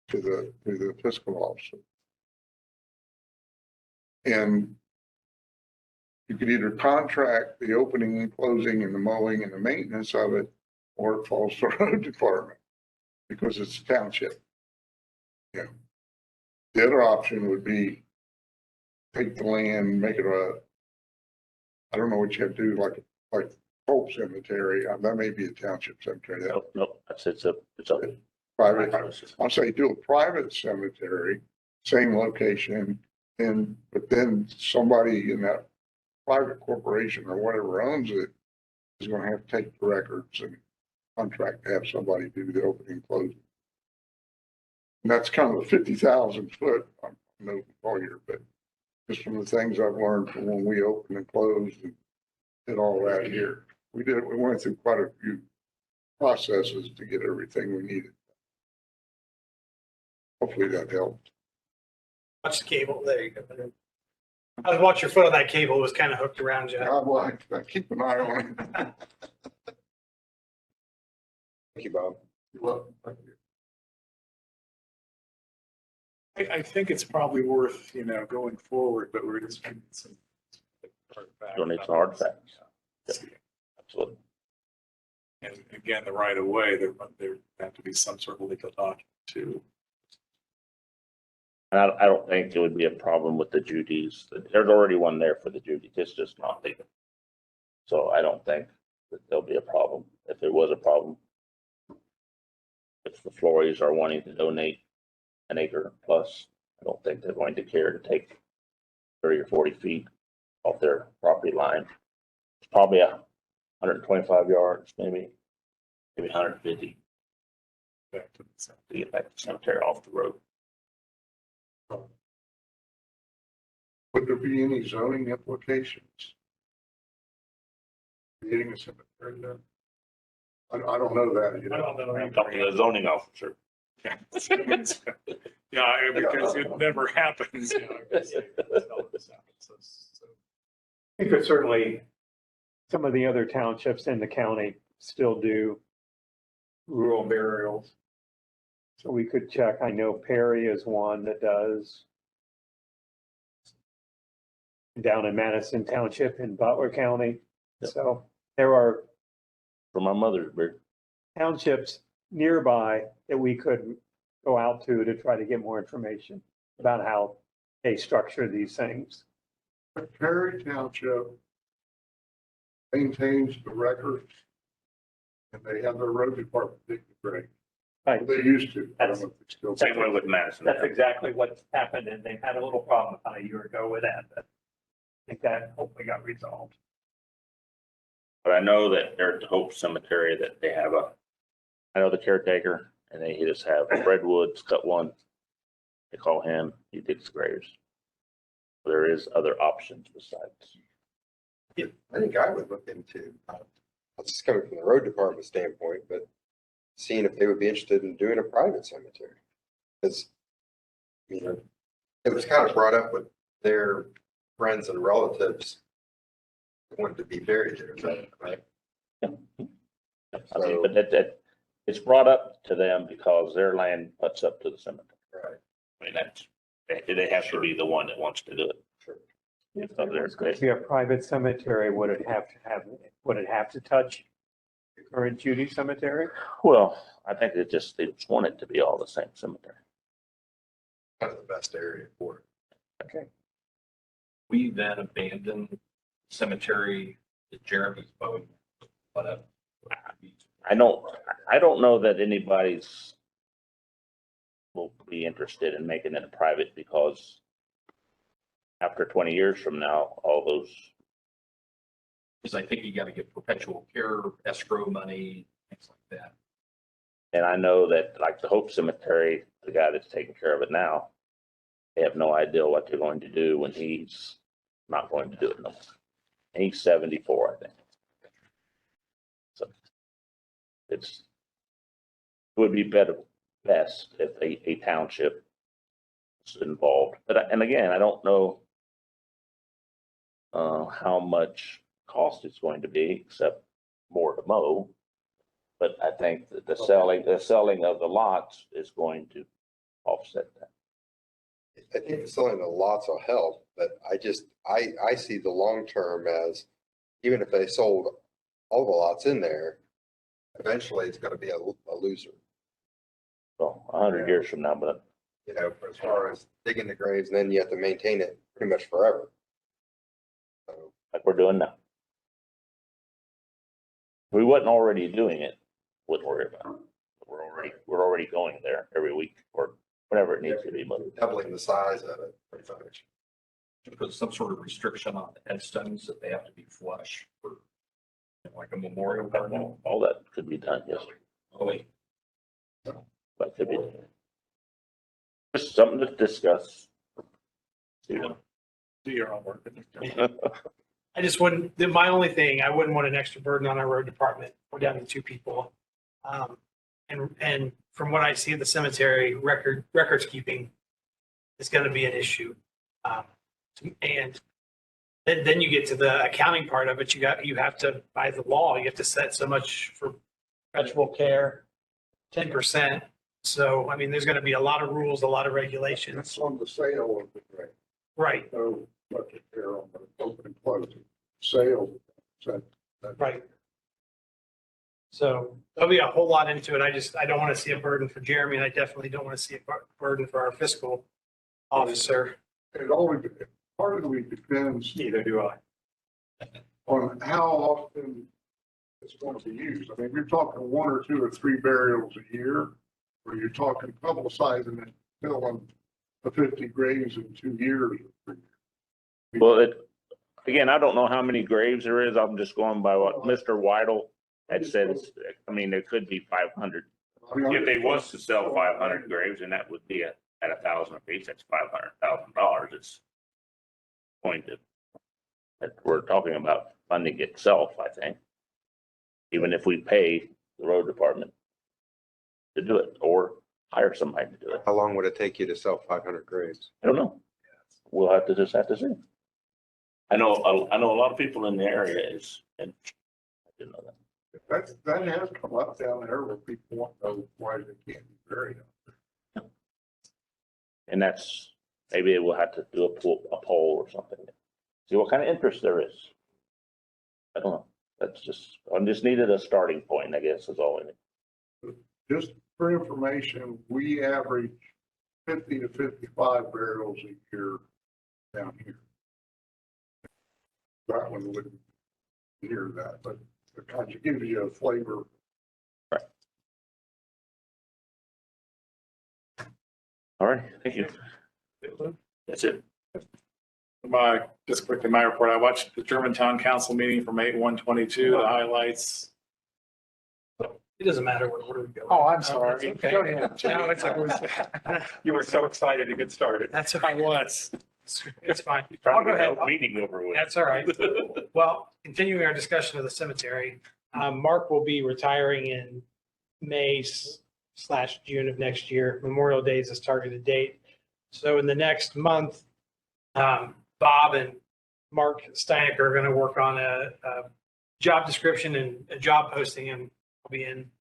to the fiscal officer. And you could either contract the opening and closing and the mowing and the maintenance of it or it falls to the road department because it's a township. Yeah. The other option would be take the land, make it I don't know what you have to do, like Hope Cemetery. That may be a township cemetery. That Nope, it's a private, I'll say do a private cemetery, same location, but then somebody in that private corporation or whatever owns it is gonna have to take the records and contract to have somebody do the opening and closing. And that's kind of a 50,000 foot, I'm no lawyer, but just from the things I've learned from when we opened and closed and did all that here. We went through quite a few processes to get everything we needed. Hopefully that helped. Watch the cable. There you go. I was watching your foot on that cable. It was kind of hooked around you. I keep an eye on it. Thank you, Bob. Well, thank you. I think it's probably worth, going forward, but we're just trying some. Still needs some artifacts. Absolutely. And again, the right of way, there have to be some sort of legal document too. And I don't think it would be a problem with the Judies. There's already one there for the Judies. It's just not legal. So I don't think that there'll be a problem. If there was a problem, if the Flories are wanting to donate an acre plus, I don't think they're going to care to take 30 or 40 feet off their property line. It's probably 125 yards, maybe 150 Back to the same. to get back to the cemetery off the road. Would there be any zoning implications? Creating a cemetery there? I don't know that. I don't know. I'm talking to the zoning officer. Yeah, because it never happens. I think that certainly some of the other townships in the county still do rural burials. So we could check. I know Perry is one that does. Down in Madison Township in Butler County. Yep. So there are For my mother's bird. townships nearby that we could go out to try to get more information about how they structure these things. Perry Township maintains the records and they have their road department dig the grave. Right. They used to. I don't know if they still. Same way with Madison. That's exactly what happened, and they had a little problem about a year ago with that, but I think that hopefully got resolved. But I know that there at the Hope Cemetery that they have I know the caretaker and they just have Fred Woods cut one. They call him, he digs graves. There is other options besides. I think I would look into, that's just coming from the road department standpoint, but seeing if they would be interested in doing a private cemetery. Because, it was kind of brought up with their friends and relatives who wanted to be buried there, is that right? I mean, but that it's brought up to them because their land butts up to the cemetery. Right. I mean, they have to be the one that wants to do it. Sure. If So there was going to be a private cemetery, would it have to touch the current Judy Cemetery? Well, I think they just want it to be all the same cemetery. Kind of the best area for it. Okay. We then abandon cemetery that Jeremy's mowing. But I don't know that anybody's will be interested in making it a private because after 20 years from now, all those. because I think you got to get perpetual care, escrow money, things like that. And I know that like the Hope Cemetery, the guy that's taking care of it now, they have no idea what they're going to do when he's not going to do it no more. And he's 74, I think. So it would be best if a township was involved. But, and again, I don't know how much cost it's going to be, except more to mow. But I think that the selling of the lots is going to offset that. I think the selling of lots will help, but I see the long term as, even if they sold all the lots in there, eventually it's gonna be a loser. So 100 years from now, but You know, as far as digging the graves, and then you have to maintain it pretty much forever. So, like we're doing now. We wasn't already doing it, wouldn't worry about it. We're already going there every week or whatever it needs to be, but doubling the size of it, pretty much. To put some sort of restriction on the headstones that they have to be flush for like a memorial garden. all that could be done, yes. Oh, wait. That could be done. Just something to discuss. You know, Do your homework. I just wouldn't, my only thing, I wouldn't want an extra burden on our road department. We're down to 2 people. And from what I see at the cemetery, records keeping is going to be an issue. And then you get to the accounting part of it. You have to, by the law, you have to set so much for perpetual care, 10%. So, I mean, there's going to be a lot of rules, a lot of regulations. That's on the sale of the grave. Right, So, look at there on the open and closing, sale. So right. So there'll be a whole lot into it. I don't want to see a burden for Jeremy, and I definitely don't want to see a burden for our fiscal officer. it always, partly depends Neither do I. on how often it's going to be used. I mean, you're talking 1 or 2 or 3 burials a year, or you're talking publicizing it, filling the 50 graves in 2 years. well, again, I don't know how many graves there is. I'm just going by what Mr. Weidel had said. I mean, there could be 500. I mean, If they was to sell 500 graves, and that would be at 1,000 apiece, that's $500,000. It's going to, that we're talking about funding itself, I think. Even if we pay the road department to do it or hire somebody to do it. How long would it take you to sell 500 graves? I don't know. We'll just have to see. I know a lot of people in the area and I didn't know that. that has come up down there where people want to know why they can't be buried. And that's, maybe we'll have to do a poll or something. See what kind of interest there is. I don't know. I just needed a starting point, I guess, is all I need. Just for information, we average 50 to 55 burials a year down here. That one wouldn't hear that, but it kind of gives you a flavor. All right, thank you. That's it. Just quickly, my report, I watched the Germantown Council meeting from 8/1/22, the highlights. It doesn't matter where we go. Oh, I'm sorry. That's okay. Go ahead, Jay. No, it's okay. You were so excited to get started. That's I okay. was. It's fine. Trying I'll to go get ahead. the meeting over with. That's all right. Well, continuing our discussion of the cemetery, Mark will be retiring in May/June of next year. Memorial Day is his targeted date. So in the next month, Bob and Mark Steineck are going to work on a job description and a job posting, and I'll be in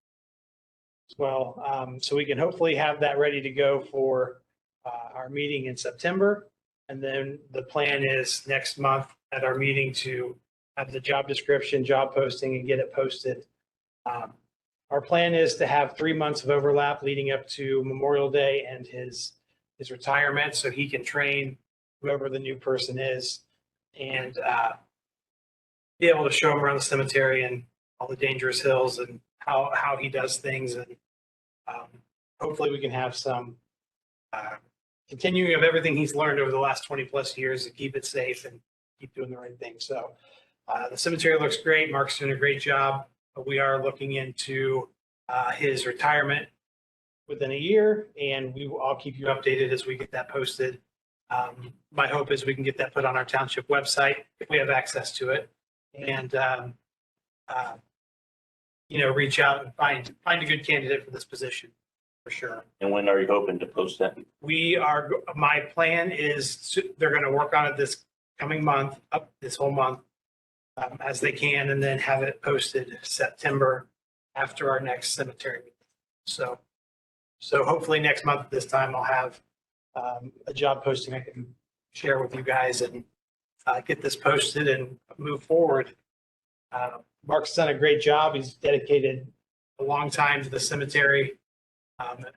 as well. So we can hopefully have that ready to go for our meeting in September. And then the plan is next month at our meeting to have the job description, job posting, and get it posted. Our plan is to have 3 months of overlap leading up to Memorial Day and his retirement, so he can train whoever the new person is and be able to show him around the cemetery and all the dangerous hills and how he does things. And hopefully we can have some continuing of everything he's learned over the last 20 plus years to keep it safe and keep doing the right thing. So the cemetery looks great. Mark's doing a great job, but we are looking into his retirement within a year, and I'll keep you updated as we get that posted. My hope is we can get that put on our township website if we have access to it, and reach out and find a good candidate for this position for sure. And when are you hoping to post that? My plan is they're going to work on it this coming month, up this whole month, as they can, and then have it posted September after our next cemetery meeting. So hopefully next month at this time, I'll have a job posting I can share with you guys and get this posted and move forward. Mark's done a great job. He's dedicated a long time to the cemetery.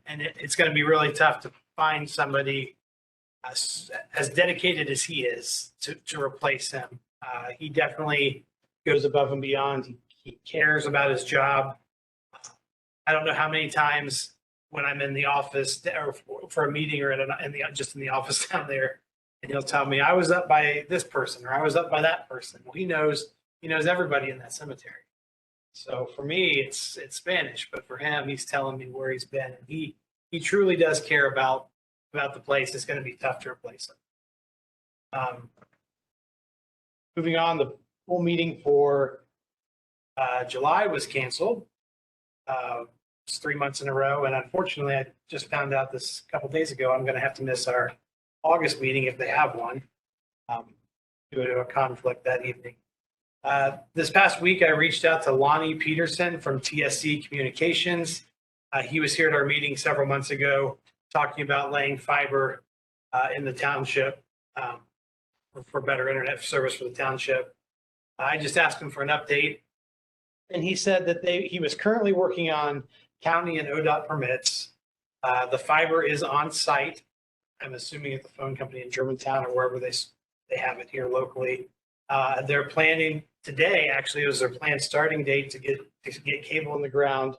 And it's going to be really tough to find somebody as dedicated as he is to replace him. He definitely goes above and beyond. He cares about his job. I don't know how many times when I'm in the office or for a meeting or just in the office down there, and he'll tell me I was up by this person or I was up by that person. Well, he knows everybody in that cemetery. So for me, it's Spanish, but for him, he's telling me where he's been, and he truly does care about the place. It's going to be tough to replace him. Moving on, the full meeting for July was canceled. It's 3 months in a row, and unfortunately, I just found out this a couple days ago. I'm going to have to miss our August meeting if they have one, due to a conflict that evening. This past week, I reached out to Lonnie Peterson from TSC Communications. He was here at our meeting several months ago talking about laying fiber in the township for better internet service for the township. I just asked him for an update, and he said that he was currently working on county and ODOT permits. The fiber is on site. I'm assuming at the phone company in Germantown or wherever they have it here locally. They're planning today, actually, it was their planned starting date to get cable in the ground.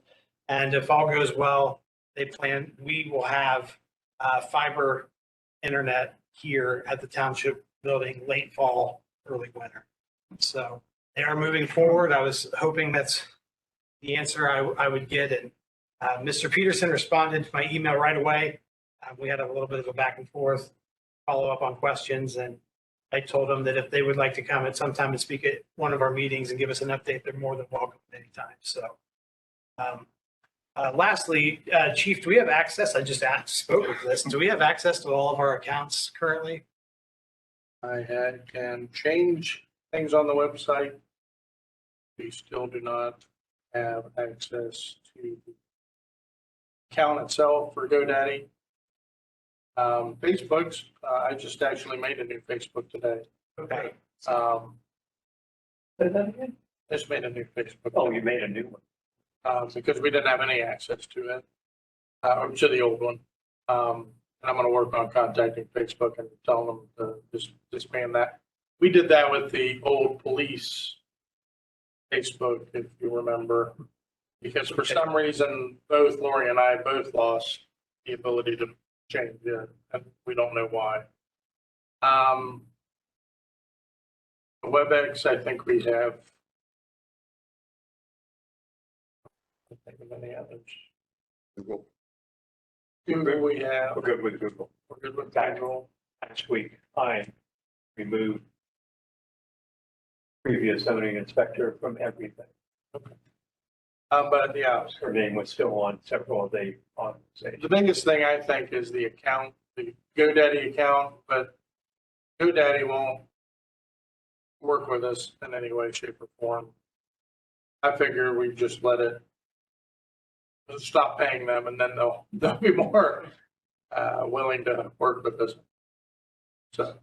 And if all goes well, we will have fiber internet here at the township building late fall, early winter. So they are moving forward. I was hoping that's the answer I would get. And Mr. Peterson responded to my email right away. We had a little bit of a back and forth, follow up on questions, and I told them that if they would like to come at some time and speak at one of our meetings and give us an update, they're more than welcome at any time. So lastly, Chief, do we have access? I just spoke of this. Do we have access to all of our accounts currently? I can change things on the website. We still do not have access to the account itself for GoDaddy. Facebook's, I just actually made a new Facebook today. Okay. Say that again? Just made a new Facebook. Oh, you made a new one. Because we didn't have any access to it, or to the old one. And I'm gonna work on contacting Facebook and telling them to just disband that. We did that with the old police Facebook, if you remember. Because for some reason, both Lori and I both lost the ability to change it, and we don't know why. WebEx, I think we have. I think of any others. Google. Google we have. We're good with Google. We're good with Google. Last week, I removed previous zoning inspector from everything. But yeah, Her name was still on several of the organizations. the biggest thing I think is the account, the GoDaddy account, but GoDaddy won't work with us in any way, shape, or form. I figure we just let it stop paying them, and then they'll be more willing to work with us. So,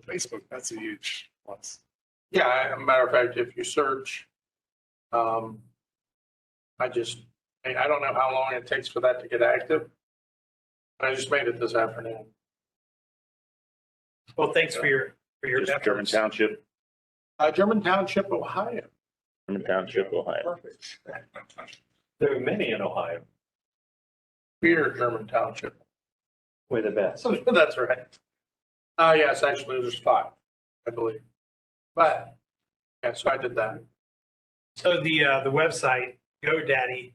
Facebook, that's a huge plus. yeah, as a matter of fact, if you search, I don't know how long it takes for that to get active. I just made it this afternoon. Well, thanks for your Just German efforts. Township, German Township, Ohio. German Township, Ohio. Perfect. There are many in Ohio. We're German Township. We're the best. That's right. Yes, actually, there's 5, I believe. But, yeah, so I did that. So the website, GoDaddy,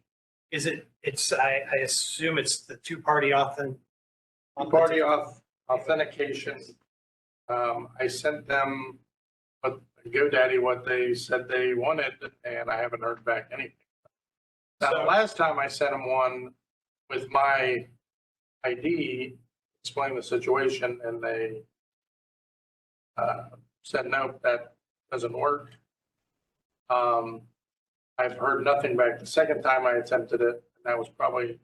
I assume it's the two-party Party authentication. I sent them GoDaddy what they said they wanted, and I haven't heard back anything. Now, the last time I sent them one with my ID, explained the situation, and they said, no, that doesn't work. I've heard nothing back. The second time I attempted it, and that was probably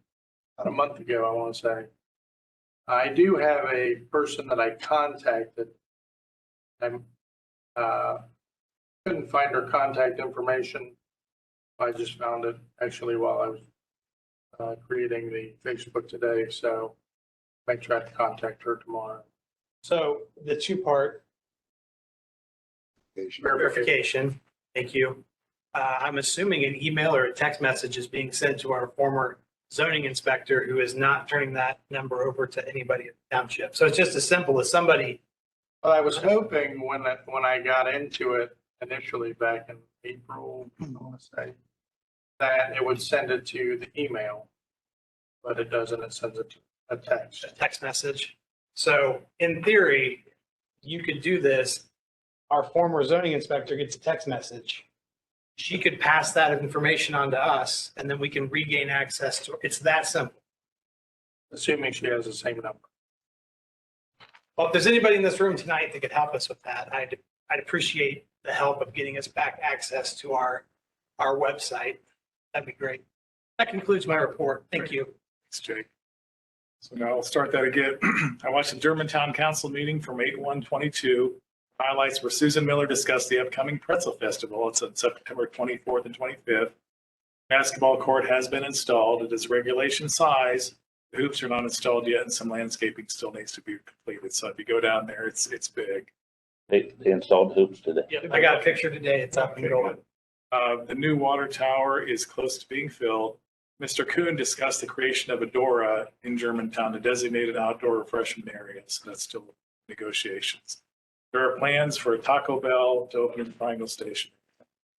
about a month ago, I want to say. I do have a person that I contacted. I couldn't find her contact information I just found it actually while I was creating the Facebook today, so make sure I contact her tomorrow. So the two-part verification, thank you. I'm assuming an email or a text message is being sent to our former zoning inspector who is not turning that number over to anybody at the township. So it's just as simple as somebody, But I was hoping when I got into it initially back in April, I want to say, that it would send it to the email, but it doesn't. It sends it to a text. a text message. So in theory, you could do this. Our former zoning inspector gets a text message. She could pass that information on to us and then we can regain access to, it's that simple. Assuming she has the same number. Well, if there's anybody in this room tonight that could help us with that, I'd appreciate the help of getting us back access to our website. That'd be great. That concludes my report. Thank you. Thanks, Jake. So now I'll start that again. I watched the Germantown Council meeting from 8/1/22. Highlights where Susan Miller discussed the upcoming Pretzel Festival. It's on September 24th and 25th. Basketball court has been installed. It is regulation size. The hoops are not installed yet and some landscaping still needs to be completed. So if you go down there, it's big. They installed hoops today. Yeah, I got a picture today. It's up and going. The new water tower is close to being filled. Mr. Kuhn discussed the creation of a DORA in Germantown, a designated outdoor refreshment area. So that's still negotiations. There are plans for a Taco Bell to open in Triangle Station.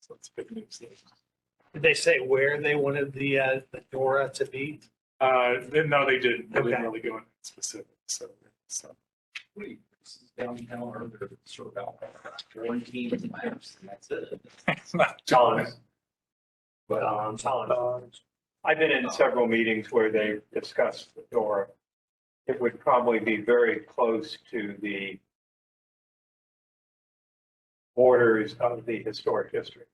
So it's big news. Did they say where they wanted the DORA to be? No, they didn't. They didn't Okay. really go into specifics. So. Downtown or they're sort of out quarantine maps and that's it. It's not John. But I've been in several meetings where they discussed the DORA. It would probably be very close to the borders of the historic district.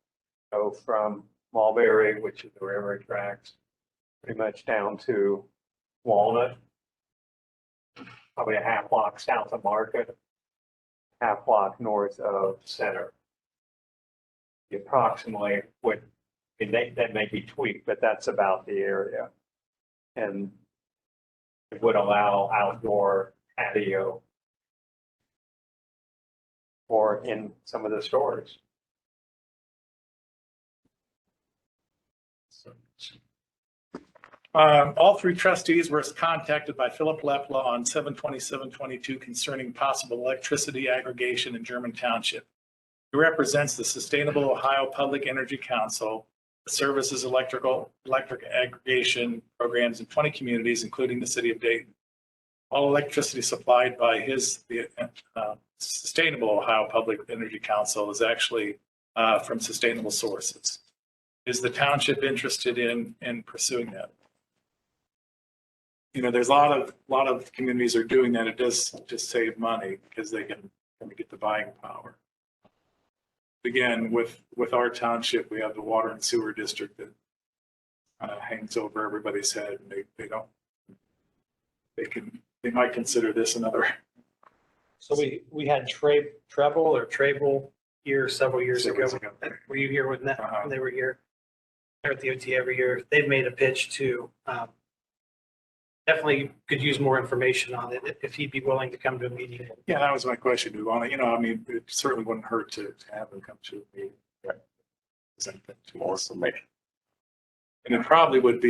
So from Mulberry, which is the railroad tracks, pretty much down to Walnut, probably a half block south of Market, half block north of Center. Approximately would, that may be tweaked, but that's about the area. And it would allow outdoor patio or in some of the stores. All three trustees were contacted by Philip Lepla on 7/27/22 concerning possible electricity aggregation in German Township. He represents the Sustainable Ohio Public Energy Council, that services electric aggregation programs in 20 communities, including the city of Dayton. All electricity supplied by the Sustainable Ohio Public Energy Council is actually from sustainable sources. Is the township interested in pursuing that? You know, there's a lot of communities are doing that. It does just save money because they can get the buying power. Again, with our township, we have the water and sewer district that hangs over everybody's head, and they might consider this another. So we had Treble here several years ago. Were you here when when they were here? They're at the OT every year. They've made a pitch to definitely could use more information on it if he'd be willing to come to a meeting. Yeah, that was my question. Do we want to, I mean, it certainly wouldn't hurt to have them come to a meeting. Present that to More us. information. And it probably would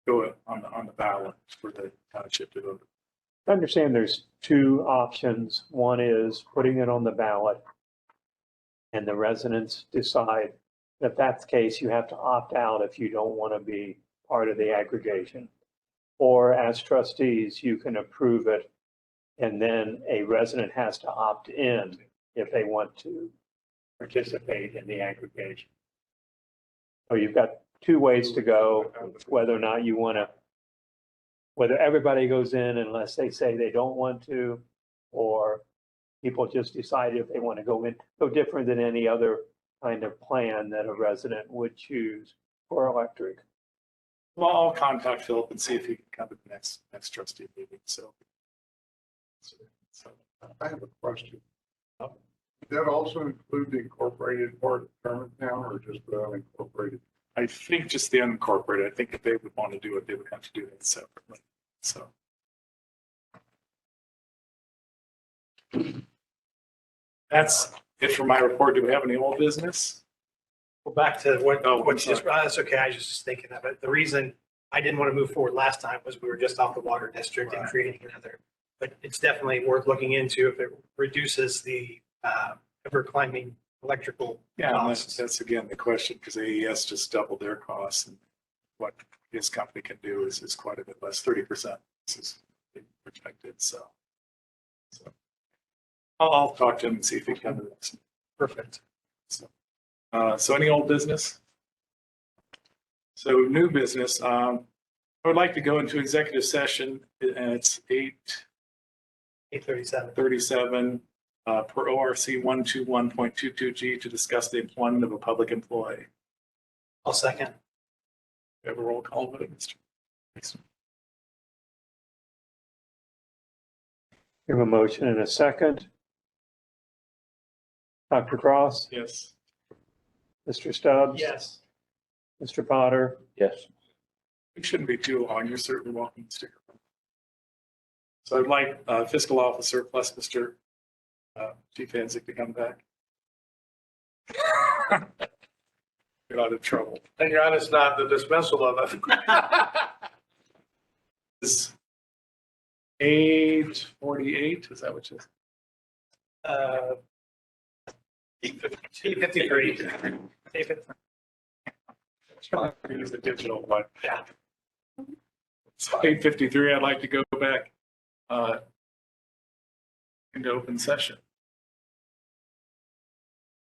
go on the ballot for the township to vote. I understand there's two options. One is putting it on the ballot and the residents decide that if that's the case, you have to opt out if you don't want to be part of the aggregation. Or as trustees, you can approve it and then a resident has to opt in if they want to participate in the aggregation. So you've got two ways to go, whether or not you want to, whether everybody goes in unless they say they don't want to, or people just decide if they want to go in. No different than any other kind of plan that a resident would choose for electric. Well, I'll contact Philip and see if he can come to the next trustee meeting. So I have a question. that also include the incorporated part of Germantown or just the unincorporated? I think just the unincorporated, I think if they would want to do it, they would have to do that separately, so. That's it for my report. Do we have any old business? Well, back to what, Oh, I'm what you just, that's okay. I was just thinking of it. The reason I didn't want to move forward last time was we were just off the water district and Right. creating another. But it's definitely worth looking into if it reduces the ever climbing electrical Yeah, and costs. that's again the question, because AES just doubled their costs, and what his company can do is quite a bit less, 30%. This is projected, so. I'll talk to him and see if he can do this. Perfect. So any old business? So new business, I would like to go into executive session, and it's 837. 8:37 per ORC 121.22G to discuss the employment of a public employee. I'll second. We have a roll call vote, Mr. Mason. We have a motion and a second. Dr. Cross, Yes. Mr. Stubbs. Yes. Mr. Potter, Yes. It shouldn't be too long. You're certainly welcome to stick around. So I'd like fiscal officer plus Mr. Chief Hansick to come back. Get out of trouble. And you're honest, not the dismissal of it. This 8:48, is that what you? 853. Use the digital one. Yeah. It's 8:53. I'd like to go back into open session.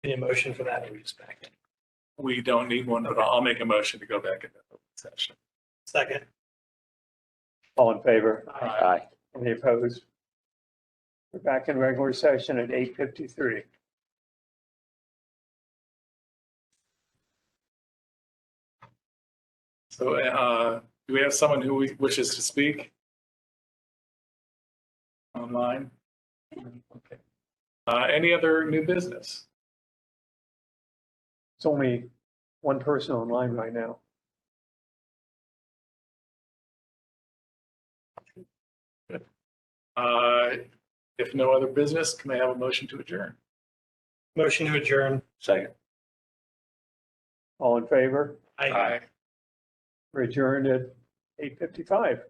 Any motion for that? Or we just back in? We don't need one, but I'll make a motion to go back into open session. Second. all in favor? Aye. Any opposed? We're back in regular session at 8:53. So do we have someone who wishes to speak? Online? Okay. Any other new business? It's only one person online right now. If no other business, can I have a motion to adjourn? Motion to adjourn. Second. All in favor? Aye. We're adjourned at 8:55.